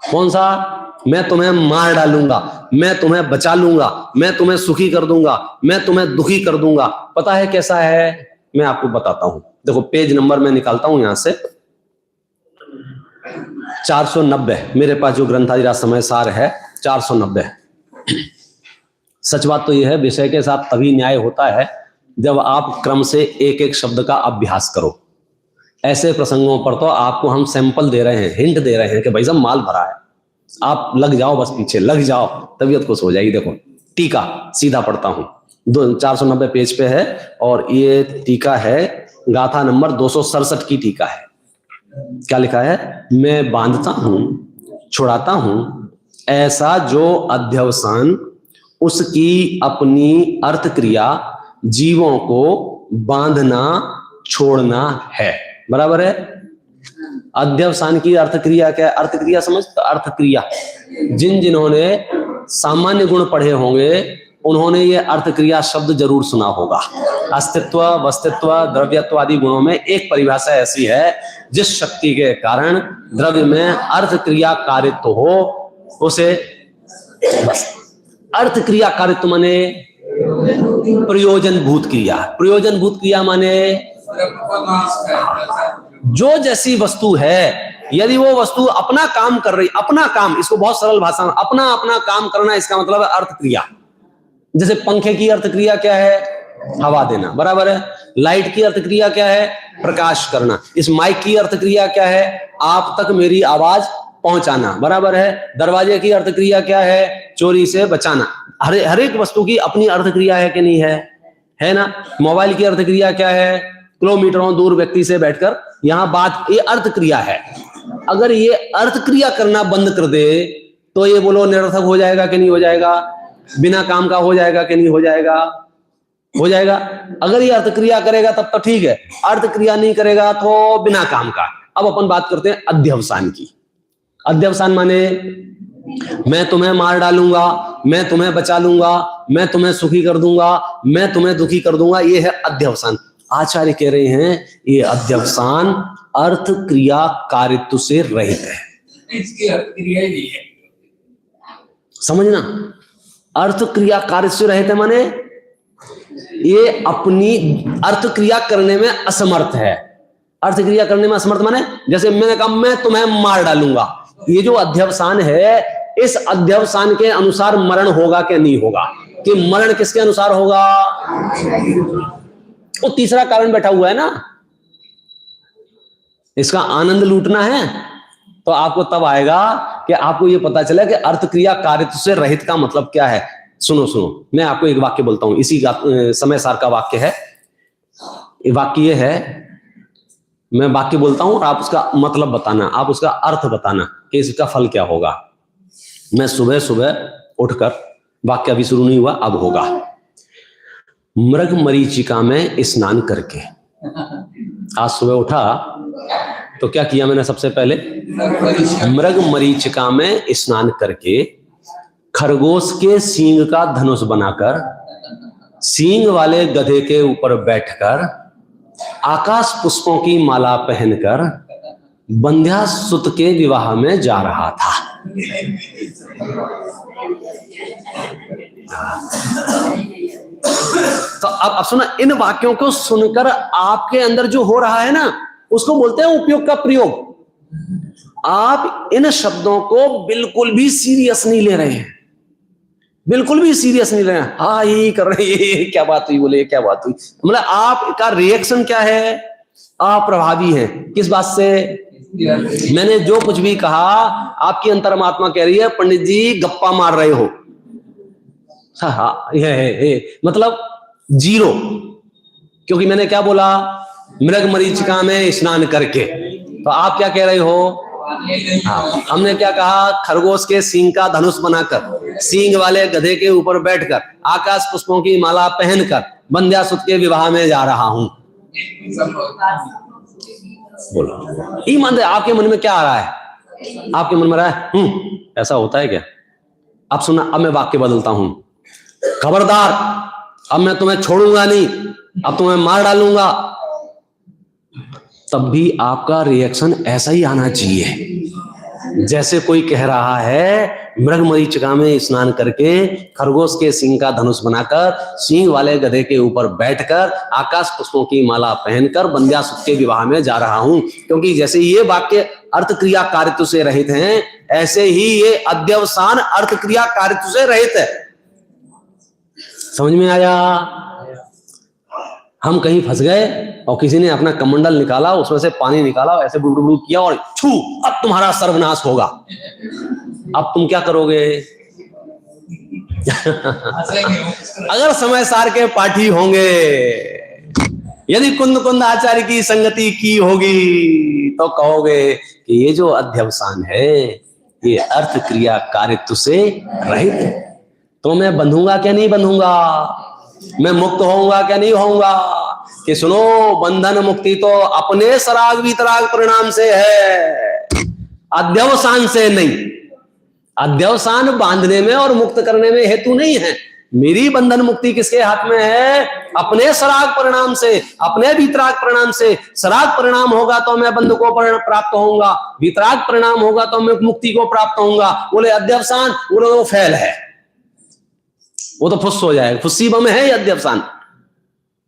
कौन सा? मैं तुम्हें मार डालूंगा, मैं तुम्हें बचा लूंगा, मैं तुम्हें सुखी कर दूंगा, मैं तुम्हें दुखी कर दूंगा। पता है कैसा है? मैं आपको बताता हूं। देखो, पेज नंबर मैं निकालता हूं यहां से, 490 मेरे पास जो ग्रंथादिराज समय सार है 490। सच बात तो यह है, विषय के साथ तभी न्याय होता है जब आप क्रम से एक एक शब्द का अभ्यास करो। ऐसे प्रसंगों पर तो आपको हम सैंपल दे रहे हैं, हिंट दे रहे हैं कि भाई साहब माल भरा है, आप लग जाओ, बस पीछे लग जाओ, तबीयत खुश हो जाएगी। देखो टीका सीधा पढ़ता हूं, 490 पेज पे है, और ये टीका है गाथा नंबर 267 की टीका है। क्या लिखा है? मैं बांधता हूं, छुड़ाता हूं ऐसा जो अध्यवसान, उसकी अपनी अर्थ क्रिया जीवों को बांधना छोड़ना है। बराबर है। अध्यवसान की अर्थ क्रिया क्या है? अर्थ क्रिया समझ, अर्थ क्रिया जिन्होंने सामान्य गुण पढ़े होंगे उन्होंने ये अर्थ क्रिया शब्द जरूर सुना होगा। अस्तित्व, वस्तित्व, द्रव्यत्व आदि गुणों में एक परिभाषा ऐसी है, जिस शक्ति के कारण द्रव्य में अर्थ क्रिया कारित्व हो उसे बस अर्थ क्रिया कारित्व माने प्रयोजन भूत क्रिया। प्रयोजन भूत क्रिया माने जो जैसी वस्तु है, यदि वो वस्तु अपना काम कर रही, अपना काम, इसको बहुत सरल भाषा में अपना अपना काम करना, इसका मतलब है अर्थ क्रिया। जैसे पंखे की अर्थ क्रिया क्या है? हवा देना। बराबर है। लाइट की अर्थ क्रिया क्या है? प्रकाश करना। इस माइक की अर्थ क्रिया क्या है? आप तक मेरी आवाज पहुंचाना। बराबर है। दरवाजे की अर्थ क्रिया क्या है? चोरी से बचाना। हर एक वस्तु की अपनी अर्थ क्रिया है कि नहीं है? है ना। मोबाइल की अर्थ क्रिया क्या है? किलोमीटरों दूर व्यक्ति से बैठकर यहां बात, ये अर्थ क्रिया है। अगर ये अर्थ क्रिया करना बंद कर दे तो ये बोलो निरर्थक हो जाएगा कि नहीं हो जाएगा? बिना काम का हो जाएगा कि नहीं हो जाएगा? हो जाएगा। अगर ये अर्थ क्रिया करेगा तब तो ठीक है, अर्थ क्रिया नहीं करेगा तो बिना काम का। अब अपन बात करते हैं अध्यवसान की। अध्यवसान माने मैं तुम्हें मार डालूंगा, मैं तुम्हें बचा लूंगा, मैं तुम्हें सुखी कर दूंगा, मैं तुम्हें दुखी कर दूंगा, ये है अध्यवसान। आचार्य कह रहे हैं ये अध्यवसान अर्थ क्रिया कारित्व से रहित है। इसकी अर्थ क्रिया ही नहीं है। समझना, अर्थ क्रिया कारित्व से रहित है माने ये अपनी अर्थ क्रिया करने में असमर्थ है। अर्थ क्रिया करने में असमर्थ माने जैसे मैंने कहा मैं तुम्हें मार डालूंगा, ये जो अध्यवसान है, इस अध्यवसान के अनुसार मरण होगा क्या नहीं होगा? कि मरण किसके अनुसार होगा? वो तीसरा कारण बैठा हुआ है ना, इसका आनंद लूटना है। तो आपको तब आएगा कि आपको ये पता चला कि अर्थ क्रिया कारित्व से रहित का मतलब क्या है। सुनो सुनो, मैं आपको एक वाक्य बोलता हूं, इसी समय सार का वाक्य है। वाक्य ये है, मैं वाक्य बोलता हूं और आप उसका मतलब बताना, आप उसका अर्थ बताना कि इसका फल क्या होगा। मैं सुबह सुबह उठकर, वाक्य अभी शुरू नहीं हुआ, अब होगा। मृग मरीचिका में स्नान करके, आज सुबह उठा तो क्या किया मैंने? सबसे पहले मृग मरीचिका में स्नान करके खरगोश के सींग का धनुष बनाकर, सींग वाले गधे के ऊपर बैठकर, आकाश पुष्पों की माला पहनकर बंध्या सुत के विवाह में जा रहा था। तो अब सुना, इन वाक्यों को सुनकर आपके अंदर जो हो रहा है ना, उसको बोलते हैं उपयोग का प्रयोग। आप इन शब्दों को बिल्कुल भी सीरियस नहीं ले रहे हैं, बिल्कुल भी सीरियस नहीं ले रहे हैं। हाँ यही कर रहे हैं, क्या बात हुई, बोले क्या बात हुई, मतलब आपका रिएक्शन क्या है? आप प्रभावी हैं किस बात से? मैंने जो कुछ भी कहा, आपकी अंतर्मात्मा कह रही है पंडित जी गप्पा मार रहे हो। हाँ ये मतलब जीरो, क्योंकि मैंने क्या बोला? मृग मरीचिका में स्नान करके। तो आप क्या कह रहे हो? हाँ, हमने क्या कहा? खरगोश के सींग का धनुष बनाकर, सींग वाले गधे के ऊपर बैठकर, आकाश पुष्पों की माला पहनकर बंध्या सुत के विवाह में जा रहा हूं। बोलो ईमान दे, आपके मन में क्या आ रहा है? आपके मन में रहा है ऐसा होता है क्या? अब सुना, अब मैं वाक्य बदलता हूं। खबरदार, अब मैं तुम्हें छोड़ूंगा नहीं, अब तुम्हें मार डालूंगा। तब भी आपका रिएक्शन ऐसा ही आना चाहिए जैसे कोई कह रहा है मृग मरीचिका में स्नान करके, खरगोश के सींग का धनुष बनाकर, सींग वाले गधे के ऊपर बैठकर, आकाश पुष्पों की माला पहनकर बंध्या सुत के विवाह में जा रहा हूं। क्योंकि जैसे ये वाक्य अर्थ क्रिया कारित्व से रहित हैं, ऐसे ही ये अध्यवसान अर्थ क्रिया कारित्व से रहित है। समझ में आया? हम कहीं फंस गए और किसी ने अपना कमंडल निकाला, उसमें से पानी निकाला, ऐसे बुड़बुड़ किया और छू, अब तुम्हारा सर्वनाश होगा। अब तुम क्या करोगे? अगर समय सार के पाठी होंगे, यदि कुंद कुंद आचार्य की संगति की होगी, तो कहोगे कि ये जो अध्यवसान है ये अर्थ क्रिया कारित्व से रहित है। तो मैं बंधूंगा क्या नहीं बंधूंगा? मैं मुक्त होऊंगा क्या नहीं होऊंगा? कि सुनो, बंधन मुक्ति तो अपने सराग वितराग परिणाम से है, अध्यवसान से नहीं। अध्यवसान बांधने में और मुक्त करने में हेतु नहीं है। मेरी बंधन मुक्ति किसके हाथ में है? अपने सराग परिणाम से, अपने वितराग परिणाम से। सराग परिणाम होगा तो मैं बंध को प्राप्त होऊंगा, वितराग परिणाम होगा तो मैं मुक्ति को प्राप्त होऊंगा। बोले अध्यवसान, बोले वो फैल है, वो तो फुस हो जाएगा, फुस्सी बम है ये अध्यवसान।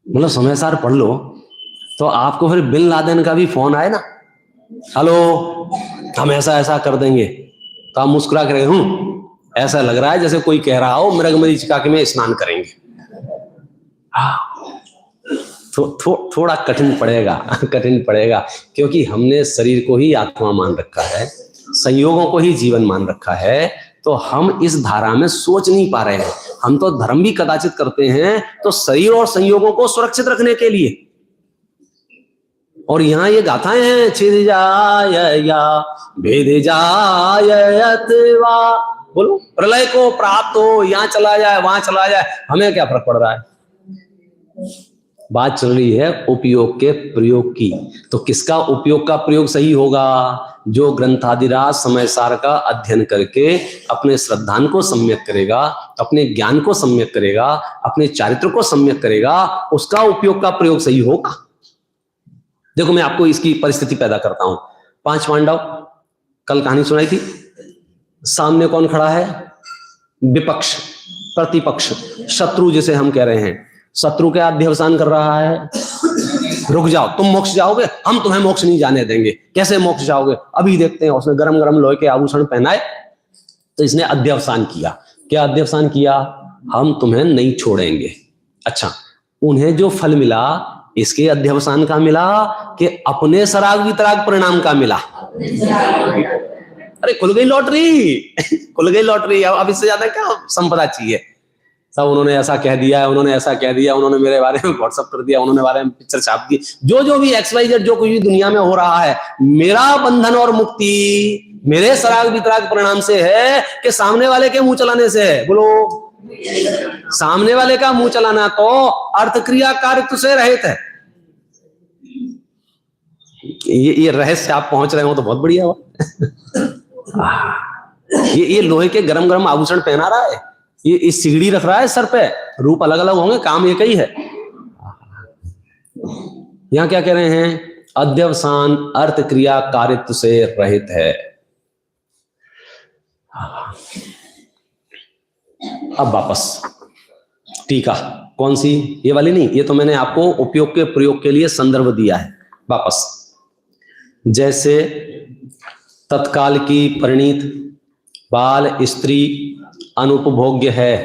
मतलब समय सार पढ़ लो तो आपको फिर बिन लादेन का भी फोन आए ना, हेलो हम ऐसा ऐसा कर देंगे, तो आप मुस्कुरा कर ऐसा लग रहा है जैसे कोई कह रहा हो मृग मरीचिका के में स्नान करेंगे। थोड़ा कठिन पड़ेगा, कठिन पड़ेगा, क्योंकि हमने शरीर को ही आत्मा मान रखा है, संयोगों को ही जीवन मान रखा है, तो हम इस धारा में सोच नहीं पा रहे हैं। हम तो धर्म भी कदाचित करते हैं तो शरीर और संयोगों को सुरक्षित रखने के लिए। और यहां ये गाथाएं हैं, छिद जाय या भेद जाय अथवा, बोलो प्रलय को प्राप्त हो, यहां चला जाए वहां चला जाए, हमें क्या फर्क पड़ रहा है। बात चल रही है उपयोग के प्रयोग की। तो किसका उपयोग का प्रयोग सही होगा? जो ग्रंथादिराज समय सार का अध्ययन करके अपने श्रद्धान को सम्यक करेगा, अपने ज्ञान को सम्यक करेगा, अपने चारित्र को सम्यक करेगा, उसका उपयोग का प्रयोग सही होगा। देखो मैं आपको इसकी परिस्थिति पैदा करता हूं। 5 पांडव, कल कहानी सुनाई थी। सामने कौन खड़ा है? विपक्ष, प्रतिपक्ष, शत्रु जिसे हम कह रहे हैं। शत्रु के अध्यवसान कर रहा है, रुक जाओ, तुम मोक्ष जाओगे, हम तुम्हें मोक्ष नहीं जाने देंगे। कैसे मोक्ष जाओगे? अभी देखते हैं। उसने गरम गरम लोहे के आभूषण पहनाए, तो इसने अध्यवसान किया। क्या अध्यवसान किया? हम तुम्हें नहीं छोड़ेंगे। अच्छा, उन्हें जो फल मिला इसके अध्यवसान का मिला कि अपने सराग वितराग परिणाम का मिला? अरे खुल गई लॉटरी, खुल गई लॉटरी। अब इससे ज्यादा क्या संपदा चाहिए? सब उन्होंने ऐसा कह दिया, उन्होंने ऐसा कह दिया, उन्होंने मेरे बारे में व्हाट्सएप कर दिया, उन्होंने बारे में पिक्चर छाप दी, जो भी XYZ जो कुछ भी दुनिया में हो रहा है, मेरा बंधन और मुक्ति मेरे सराग वितराग परिणाम से है कि सामने वाले के मुंह चलाने से है? बोलो, सामने वाले का मुंह चलाना तो अर्थ क्रिया कार्य से रहित है। ये रहस्य आप पहुंच रहे हो तो बहुत बढ़िया हुआ। ये लोहे के गरम गरम आभूषण पहना रहा है, ये सिगड़ी रख रहा है सर पे, रूप अलग अलग होंगे, काम एक ही है। यहां क्या कह रहे हैं? अध्यवसान अर्थ क्रिया कारित्व से रहित है। अब वापस टीका, कौन सी? ये वाली नहीं, ये तो मैंने आपको उपयोग के प्रयोग के लिए संदर्भ दिया है। वापस, जैसे तत्काल की परिणीत बाल स्त्री अनुपभोग्य है,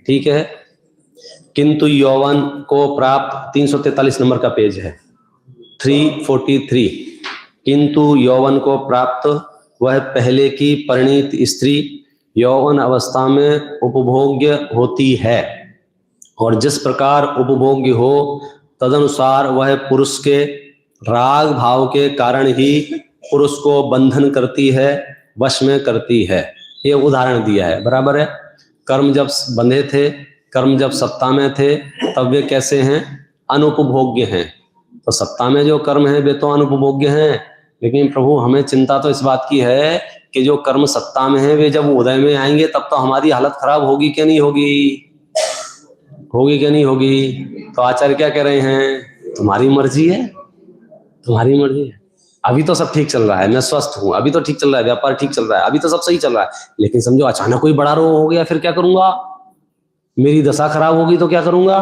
ठीक है, किंतु यौवन को प्राप्त, 343 नंबर का पेज है, 343, किंतु यौवन को प्राप्त वह पहले की परिणीत स्त्री यौवन अवस्था में उपभोग्य होती है, और जिस प्रकार उपभोग्य हो तदनुसार वह पुरुष के राग भाव के कारण ही पुरुष को बंधन करती है, वश में करती है। ये उदाहरण दिया है, बराबर है। कर्म जब बंधे थे, कर्म जब सत्ता में थे, तब वे कैसे हैं? अनुपभोग्य हैं। तो सत्ता में जो कर्म है वे तो अनुपभोग्य हैं, लेकिन प्रभु हमें चिंता तो इस बात की है कि जो कर्म सत्ता में है वे जब उदय में आएंगे तब तो हमारी हालत खराब होगी क्या नहीं होगी? होगी क्या नहीं होगी? तो आचार्य क्या कह रहे हैं? तुम्हारी मर्जी है, तुम्हारी मर्जी है। अभी तो सब ठीक चल रहा है, मैं स्वस्थ हूं, अभी तो ठीक चल रहा है, व्यापार ठीक चल रहा है, अभी तो सब सही चल रहा है, लेकिन समझो अचानक कोई बड़ा रोग हो गया, फिर क्या करूंगा? मेरी दशा खराब होगी तो क्या करूंगा?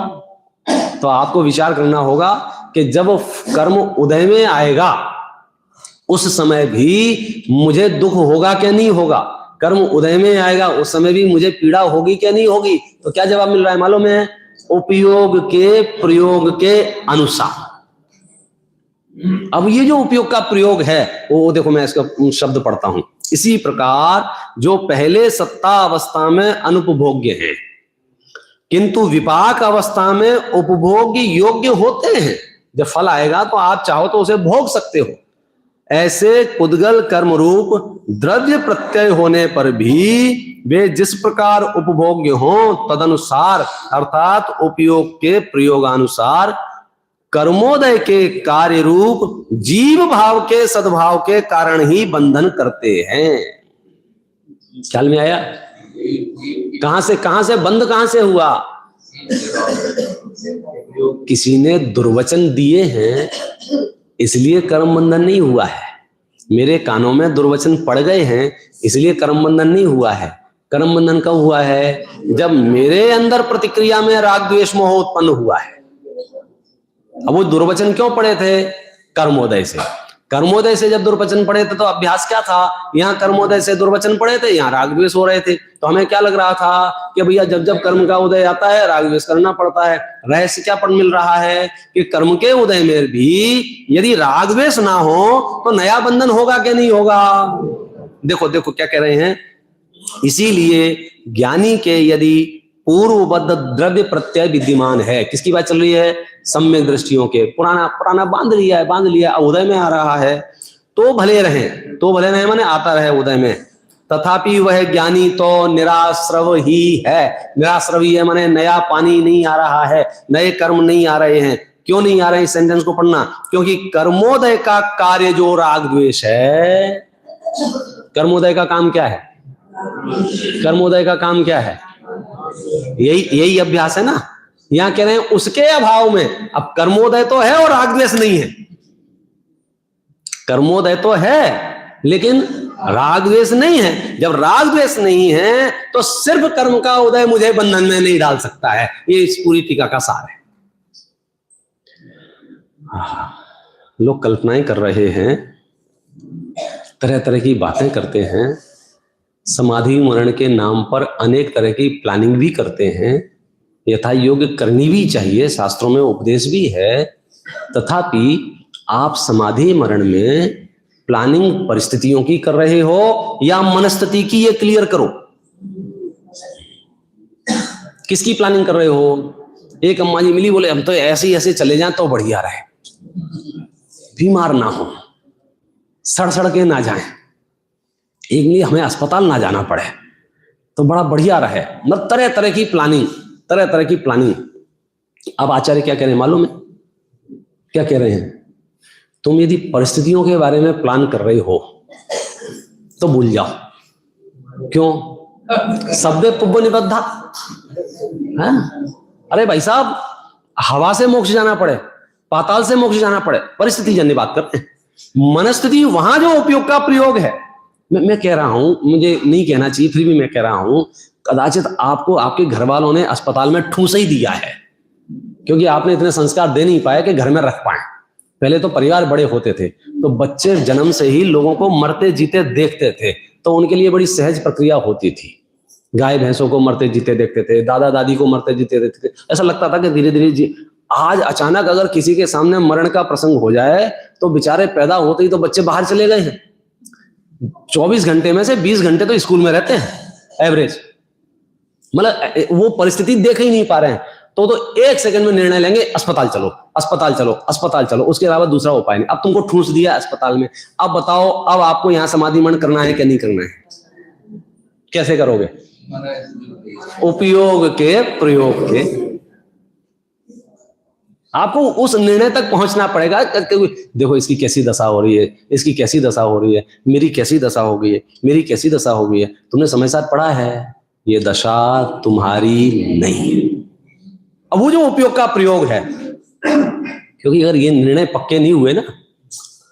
तो आपको विचार करना होगा कि जब कर्म उदय में आएगा उस समय भी मुझे दुख होगा क्या नहीं होगा? कर्म उदय में आएगा उस समय भी मुझे पीड़ा होगी क्या नहीं होगी? तो क्या जवाब मिल रहा है मालूम है? उपयोग के प्रयोग के अनुसार। अब ये जो उपयोग का प्रयोग है वो देखो, मैं इसका शब्द पढ़ता हूं। इसी प्रकार जो पहले सत्ता अवस्था में अनुपभोग्य है किंतु विपाक अवस्था में उपभोग्य योग्य होते हैं, जब फल आएगा तो आप चाहो तो उसे भोग सकते हो, ऐसे कुदगल कर्म रूप द्रव्य प्रत्यय होने पर भी वे जिस प्रकार उपभोग्य हों तदनुसार अर्थात उपयोग के प्रयोगानुसार कर्मोदय के कार्य रूप जीव भाव के सद्भाव के कारण ही बंधन करते हैं। ख्याल में आया? कहां से बंध कहां से हुआ? किसी ने दुर्वचन दिए हैं इसलिए कर्म बंधन नहीं हुआ है। मेरे कानों में दुर्वचन पड़ गए हैं इसलिए कर्म बंधन नहीं हुआ है। कर्म बंधन कब हुआ है? जब मेरे अंदर प्रतिक्रिया में राग द्वेष मोह उत्पन्न हुआ है। अब वो दुर्वचन क्यों पड़े थे? कर्मोदय से। कर्मोदय से जब दुर्वचन पड़े थे तो अभ्यास क्या था? यहाँ कर्मोदय से दुर्वचन पड़े थे, यहाँ राग द्वेष हो रहे थे, तो हमें क्या लग रहा था कि भैया जब जब कर्म का उदय आता है राग द्वेष करना पड़ता है। रहस्य क्या पढ़ मिल रहा है कि कर्म के उदय में भी यदि राग द्वेष ना हो तो नया बंधन होगा कि नहीं होगा? देखो देखो क्या कह रहे हैं। इसीलिए ज्ञानी के यदि पूर्वबद्ध द्रव्य प्रत्यय विद्यमान है, किसकी बात चल रही है? सम्यक दृष्टियों के। पुराना बांध लिया उदय में आ रहा है तो भले रहे माने आता रहे उदय में। तथापि वह ज्ञानी तो निराश्रव ही है। निराश्रव ही है माने नया पानी नहीं आ रहा है, नए कर्म नहीं आ रहे हैं। क्यों नहीं आ रहे? इस सेंटेंस को पढ़ना, क्योंकि कर्मोदय का कार्य जो राग द्वेष है, कर्मोदय का काम क्या है? कर्मोदय का काम क्या है? यही अभ्यास है ना। यहां कह रहे हैं उसके अभाव में। अब कर्मोदय तो है और राग द्वेष नहीं है। कर्मोदय तो है लेकिन राग द्वेष नहीं है। जब राग द्वेष नहीं है तो सिर्फ कर्म का उदय मुझे बंधन में नहीं डाल सकता है। ये इस पूरी टीका का सार है। लोग कल्पनाएं कर रहे हैं, तरह तरह की बातें करते हैं, समाधि मरण के नाम पर अनेक तरह की प्लानिंग भी करते हैं। यथा योग्य करनी भी चाहिए, शास्त्रों में उपदेश भी है। तथापि आप समाधि मरण में प्लानिंग परिस्थितियों की कर रहे हो या मनस्थिति की, ये क्लियर करो। किसकी प्लानिंग कर रहे हो? एक अम्मा जी मिली, बोले हम तो ऐसे चले जाएं तो बढ़िया रहे, बीमार ना हो, सड़ के ना जाएं, एक मिली हमें अस्पताल ना जाना पड़े तो बड़ा बढ़िया रहे। मतलब तरह तरह की प्लानिंग। अब आचार्य क्या कह रहे हैं मालूम है? क्या कह रहे हैं? तुम यदि परिस्थितियों के बारे में प्लान कर रहे हो तो भूल जाओ। क्यों? शब्द पुब्ब निबद्धा। अरे भाई साहब, हवा से मोक्ष जाना पड़े, पाताल से मोक्ष जाना पड़े, परिस्थिति जन्य बात करते हैं। मनस्थिति वहां जो उपयोग का प्रयोग है। मैं कह रहा हूं, मुझे नहीं कहना चाहिए फिर भी मैं कह रहा हूं, कदाचित आपको आपके घर वालों ने अस्पताल में ठूस ही दिया है क्योंकि आपने इतने संस्कार दे नहीं पाए कि घर में रख पाए। पहले तो परिवार बड़े होते थे तो बच्चे जन्म से ही लोगों को मरते जीते देखते थे तो उनके लिए बड़ी सहज प्रक्रिया होती थी। गाय भैंसों को मरते जीते देखते थे, दादा दादी को मरते जीते देखते थे। ऐसा लगता था कि धीरे धीरे आज अचानक अगर किसी के सामने मरण का प्रसंग हो जाए तो बेचारे पैदा होते ही तो बच्चे बाहर चले गए हैं। 24 घंटे में से 20 घंटे तो स्कूल में रहते हैं एवरेज। मतलब वो परिस्थिति देख ही नहीं पा रहे हैं तो एक सेकंड में निर्णय लेंगे, अस्पताल चलो, उसके अलावा दूसरा उपाय नहीं। अब तुमको ठूस दिया अस्पताल में, अब बताओ अब आपको यहाँ समाधि मरण करना है क्या नहीं करना है? कैसे करोगे? उपयोग के प्रयोग के आपको उस निर्णय तक पहुंचना पड़ेगा। देखो इसकी कैसी दशा हो रही है, इसकी कैसी दशा हो रही है, मेरी कैसी दशा हो गई है, मेरी कैसी दशा हो गई है। तुमने समय साथ पढ़ा है, ये दशा तुम्हारी नहीं है। अब वो जो उपयोग का प्रयोग है, क्योंकि अगर ये निर्णय पक्के नहीं हुए ना,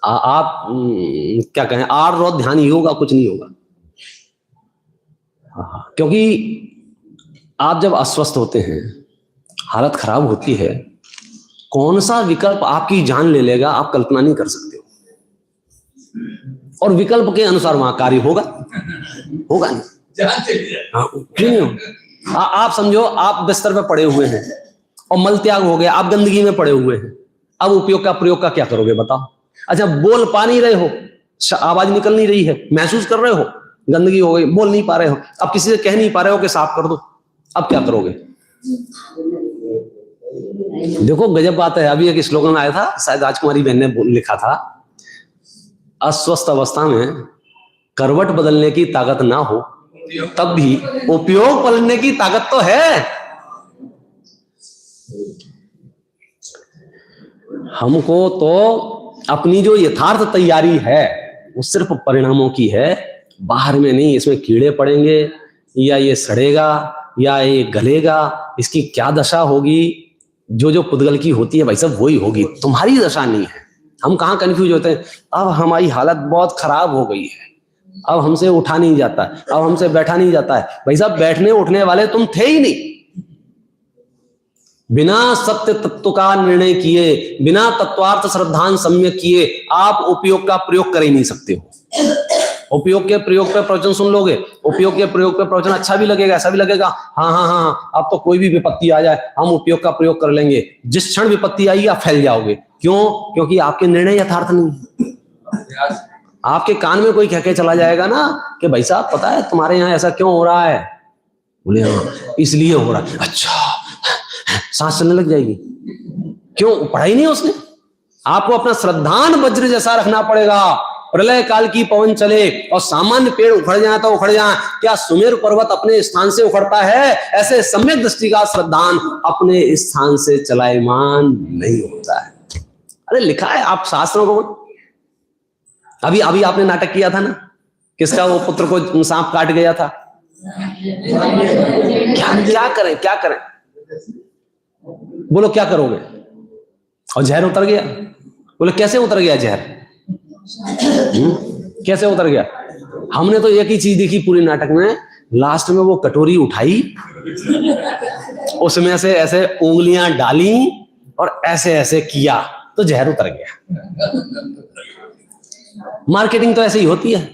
आप क्या कहें, आर रोज ध्यान ही होगा, कुछ नहीं होगा। क्योंकि आप जब अस्वस्थ होते हैं, हालत खराब होती है, कौन सा विकल्प आपकी जान ले लेगा आप कल्पना नहीं कर सकते हो। और विकल्प के अनुसार वहां कार्य होगा नहीं। क्यों नहीं हो? आप समझो आप बिस्तर पे पड़े हुए हैं और मल त्याग हो गया, आप गंदगी में पड़े हुए हैं। अब उपयोग का प्रयोग का क्या करोगे बताओ? अच्छा, बोल पा नहीं रहे हो, आवाज निकल नहीं रही है, महसूस कर रहे हो गंदगी हो गई, बोल नहीं पा रहे हो, अब किसी से कह नहीं पा रहे हो कि साफ कर दो, अब क्या करोगे? देखो गजब बात है। अभी एक स्लोगन आया था, शायद राजकुमारी बहन ने लिखा था, अस्वस्थ अवस्था में करवट बदलने की ताकत ना हो तब भी उपयोग पलटने की ताकत तो है। हमको तो अपनी जो यथार्थ तैयारी है वो सिर्फ परिणामों की है, बाहर में नहीं। इसमें कीड़े पड़ेंगे या ये सड़ेगा या ये गलेगा, इसकी क्या दशा होगी, जो जो पुद्गल की होती है भाई साहब वही होगी, तुम्हारी दशा नहीं है। हम कहाँ कंफ्यूज होते हैं, अब हमारी हालत बहुत खराब हो गई है, अब हमसे उठा नहीं जाता है, अब हमसे बैठा नहीं जाता है। भाई साहब बैठने उठने वाले तुम थे ही नहीं। बिना सत्य तत्व का निर्णय किए, बिना तत्वार्थ श्रद्धान सम्यक किए आप उपयोग का प्रयोग कर ही नहीं सकते हो। उपयोग के प्रयोग पे प्रवचन सुन लोगे, उपयोग के प्रयोग पे प्रवचन अच्छा भी लगेगा, ऐसा भी लगेगा, हाँ हाँ हाँ अब तो कोई भी विपत्ति आ जाए हम उपयोग का प्रयोग कर लेंगे। जिस क्षण विपत्ति आएगी आप फैल जाओगे। क्यों? क्योंकि आपके निर्णय यथार्थ नहीं है। आपके कान में कोई कह के चला जाएगा ना कि भाई साहब पता है तुम्हारे यहाँ ऐसा क्यों हो रहा है, बोले हाँ इसलिए हो रहा है। अच्छा, सांस चलने लग जाएगी। क्यों? पढ़ाई नहीं उसने। आपको अपना श्रद्धान वज्र जैसा रखना पड़ेगा। प्रलय काल की पवन चले और सामान्य पेड़ उखड़ जाए तो उखड़ जाए, क्या सुमेरु पर्वत अपने स्थान से उखड़ता है? ऐसे सम्यक दृष्टि का श्रद्धान अपने स्थान से चलायमान नहीं होता है। अरे लिखा है आप शास्त्रों को। अभी अभी आपने नाटक किया था ना, किसका वो पुत्र को सांप काट गया था। क्या करें, क्या करें, बोलो क्या करोगे? और जहर उतर गया। बोले कैसे उतर गया जहर? कैसे उतर गया? हमने तो एक ही चीज देखी पूरी नाटक में, लास्ट में वो कटोरी उठाई, उसमें से ऐसे उंगलियां डाली और ऐसे ऐसे किया तो जहर उतर गया। मार्केटिंग तो ऐसे ही होती है।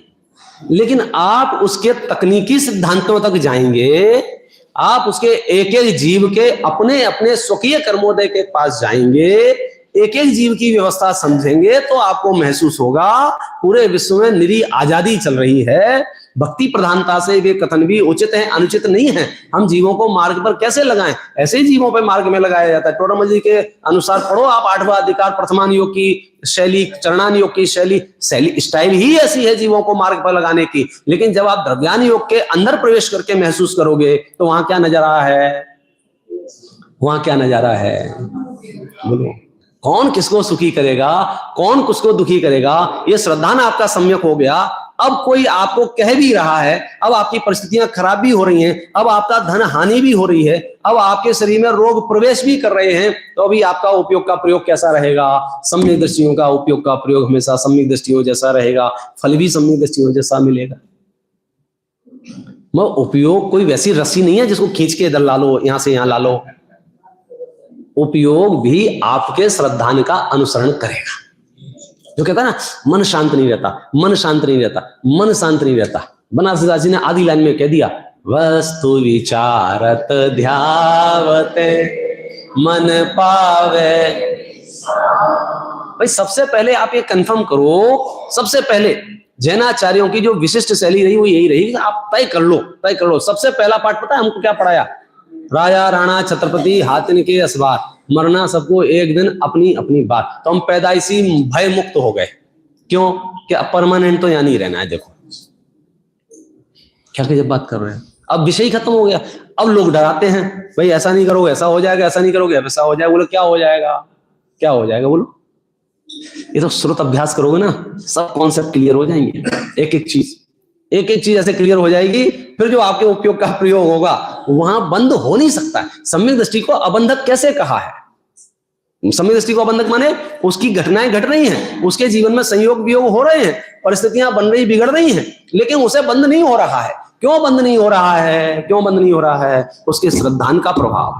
लेकिन आप उसके तकनीकी सिद्धांतों तक जाएंगे, आप उसके एक एक जीव के अपने अपने स्वकीय कर्मोदय के पास जाएंगे, एक एक जीव की व्यवस्था समझेंगे तो आपको महसूस होगा पूरे विश्व में निरी आजादी चल रही है। भक्ति प्रधानता से वे कथन भी उचित है, अनुचित नहीं है। हम जीवों को मार्ग पर कैसे लगाएं, ऐसे ही जीवों पर मार्ग में लगाया जाता है। टोडरमल जी के अनुसार पढ़ो आप 8वां अधिकार प्रथमान योग की शैली, चरणान योग की शैली स्टाइल ही ऐसी है जीवों को मार्ग पर लगाने की। लेकिन जब आप द्रव्यान योग के अंदर प्रवेश करके महसूस करोगे तो वहां क्या नजारा है, वहां क्या नजारा है? बोलो कौन किसको सुखी करेगा, कौन किसको दुखी करेगा? ये श्रद्धान आपका सम्यक हो गया। अब कोई आपको कह भी रहा है, अब आपकी परिस्थितियां खराब भी हो रही हैं, अब आपका धन हानि भी हो रही है, अब आपके शरीर में रोग प्रवेश भी कर रहे हैं, तो अभी आपका उपयोग का प्रयोग कैसा रहेगा? सम्यक दृष्टियों का उपयोग का प्रयोग हमेशा सम्यक दृष्टियों जैसा रहेगा, फल भी सम्यक दृष्टियों जैसा मिलेगा। उपयोग कोई वैसी रस्सी नहीं है जिसको खींच के इधर ला लो, यहां से यहां ला लो। उपयोग भी आपके श्रद्धान का अनुसरण करेगा। जो कहता है ना मन शांत नहीं रहता, मन शांत नहीं रहता, मन शांत नहीं रहता। बनारसीदास जी ने आधी लाइन में कह दिया, वस्तु विचारत ध्यावते मन पावे। भाई सबसे पहले आप ये कंफर्म करो, सबसे पहले जैनाचार्यों की जो विशिष्ट शैली रही वो यही रही, आप तय कर लो, तय कर लो। सबसे पहला पाठ पता है हमको क्या पढ़ाया? राजा राणा छत्रपति हाथिन के असवार, मरना सबको एक दिन अपनी अपनी बात। तो हम पैदाइशी भय मुक्त हो गए। क्यों? कि अब परमानेंट तो यहां नहीं रहना है। देखो क्या जब बात कर रहे हैं, अब विषय खत्म हो गया। अब लोग डराते हैं, भाई ऐसा नहीं करोगे ऐसा हो जाएगा, ऐसा नहीं करोगे वैसा हो जाएगा। बोलो क्या हो जाएगा, क्या हो जाएगा? बोलो ये तो श्रुत अभ्यास करोगे ना, सब कॉन्सेप्ट क्लियर हो जाएंगे। एक एक चीज ऐसे क्लियर हो जाएगी, फिर जो आपके उपयोग का प्रयोग होगा वहां बंद हो नहीं सकता। सम्यक दृष्टि को अबंधक कैसे कहा है? सम्यक दृष्टि को अबंधक माने उसकी घटनाएं घट रही हैं, उसके जीवन में संयोग वियोग हो रहे हैं, परिस्थितियां बन रही बिगड़ रही हैं, लेकिन उसे बंद नहीं हो रहा है। क्यों बंद नहीं हो रहा है? क्यों बंद नहीं हो रहा है? उसके श्रद्धान का प्रभाव।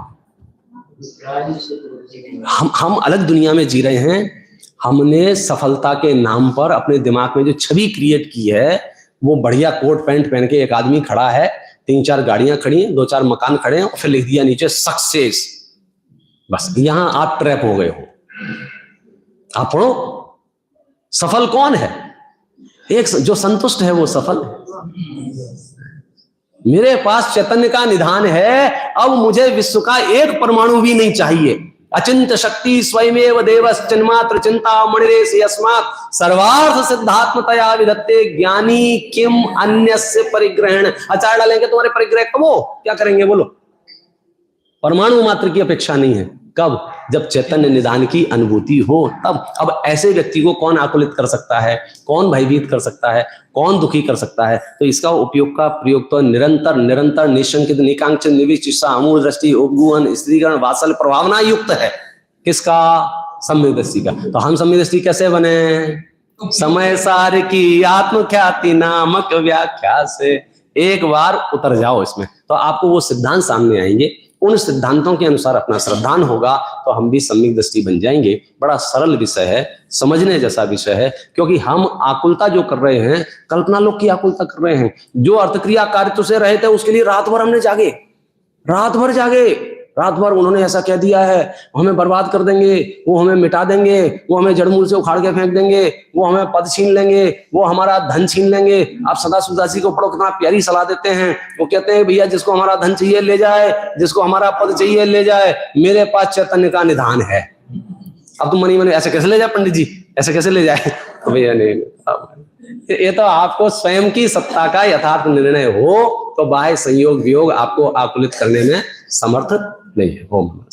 हम अलग दुनिया में जी रहे हैं। हमने सफलता के नाम पर अपने दिमाग में जो छवि क्रिएट की है, वो बढ़िया कोट पैंट पहन के एक आदमी खड़ा है, 3-4 गाड़ियां खड़ी हैं, 2-4 मकान खड़े हैं और फिर लिख दिया नीचे सक्सेस। बस यहां आप ट्रैप हो गए हो। आप पढ़ो सफल कौन है? एक जो संतुष्ट है वो सफल है। मेरे पास चैतन्य का निधान है, अब मुझे विश्व का एक परमाणु भी नहीं चाहिए। अचिंत शक्ति स्वयमेव देवस् चिन्मात्र चिंता मणिरेश यस्मात् सर्वार्थ सिद्धात्मतया विधत्ते ज्ञानी किम अन्यस्य परिग्रहण। आचार डालेंगे तुम्हारे परिग्रह कब हो? क्या करेंगे? बोलो परमाणु मात्र की अपेक्षा नहीं है। कब? जब चैतन्य निधान की अनुभूति हो तब। अब ऐसे व्यक्ति को कौन आकुलित कर सकता है, कौन भयभीत कर सकता है, कौन दुखी कर सकता है? तो इसका उपयोग का प्रयोग तो निरंतर निरंतर निशंकित निकांक्षित निर्विचिषा अमूल दृष्टि उपगुहन स्त्रीगण वात्सल्य प्रभावना युक्त है। किसका? सम्यक दृष्टि का। तो हम सम्यक दृष्टि कैसे बने? समय सार की आत्मख्याति नामक व्याख्या से एक बार उतर जाओ इसमें, तो आपको वो सिद्धांत सामने आएंगे। उन सिद्धांतों के अनुसार अपना श्रद्धान होगा तो हम भी सम्यक दृष्टि बन जाएंगे। बड़ा सरल विषय है, समझने जैसा विषय है, क्योंकि हम आकुलता जो कर रहे हैं, कल्पना लोक की आकुलता कर रहे हैं। जो अर्थक्रिया कार्य से रहे थे उसके लिए रात भर हमने जागे, रात भर जागे, रात भर उन्होंने ऐसा कह दिया है, हमें बर्बाद कर देंगे, वो हमें मिटा देंगे, वो हमें जड़मूल से उखाड़ के फेंक देंगे, वो हमें पद छीन लेंगे, वो हमारा धन छीन लेंगे। आप सदा सुदासी को पढ़ो, कितना प्यारी सलाह देते हैं। वो कहते हैं भैया जिसको हमारा धन चाहिए ले जाए, जिसको हमारा पद चाहिए ले जाए, मेरे पास चैतन्य का निधान है। अब तुम मनी मनी ऐसे कैसे ले जाए पंडित जी, ऐसे कैसे ले जाए? भैया नहीं, ये तो आपको स्वयं की सत्ता का यथार्थ निर्णय हो तो बाह्य संयोग वियोग आपको आकुलित करने में समर्थ नहीं है। ओम नमः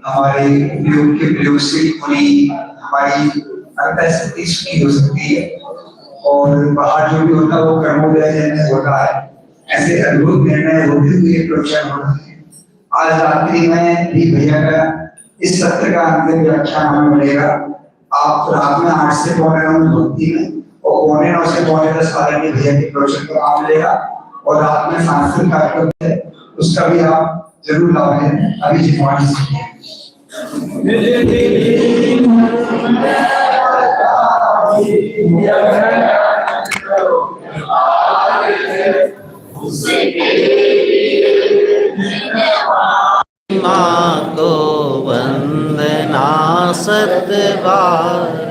हमारे उपयोग के प्रयोग से पूरी हमारी अंतःस्थिति सुखी हो सकती है, और बाहर जो भी होता है वो कर्मोदय जैसे होता है, ऐसे अद्भुत निर्णय होते हुए प्रवचन हो रहे हैं। आज रात्रि में भी भैया का इस सत्र का अंतिम व्याख्यान हमें मिलेगा। आप रात में 8 से 9:15 में भक्ति में और 9:15 से 10:15 वाले में भैया के प्रवचन को आप मिलेगा, और रात में सांस्कृतिक कार्यक्रम है उसका भी आप जरूर लाभ लें। अभी जिम्मेवारी सीखिए। माँ को वंदना सतबार।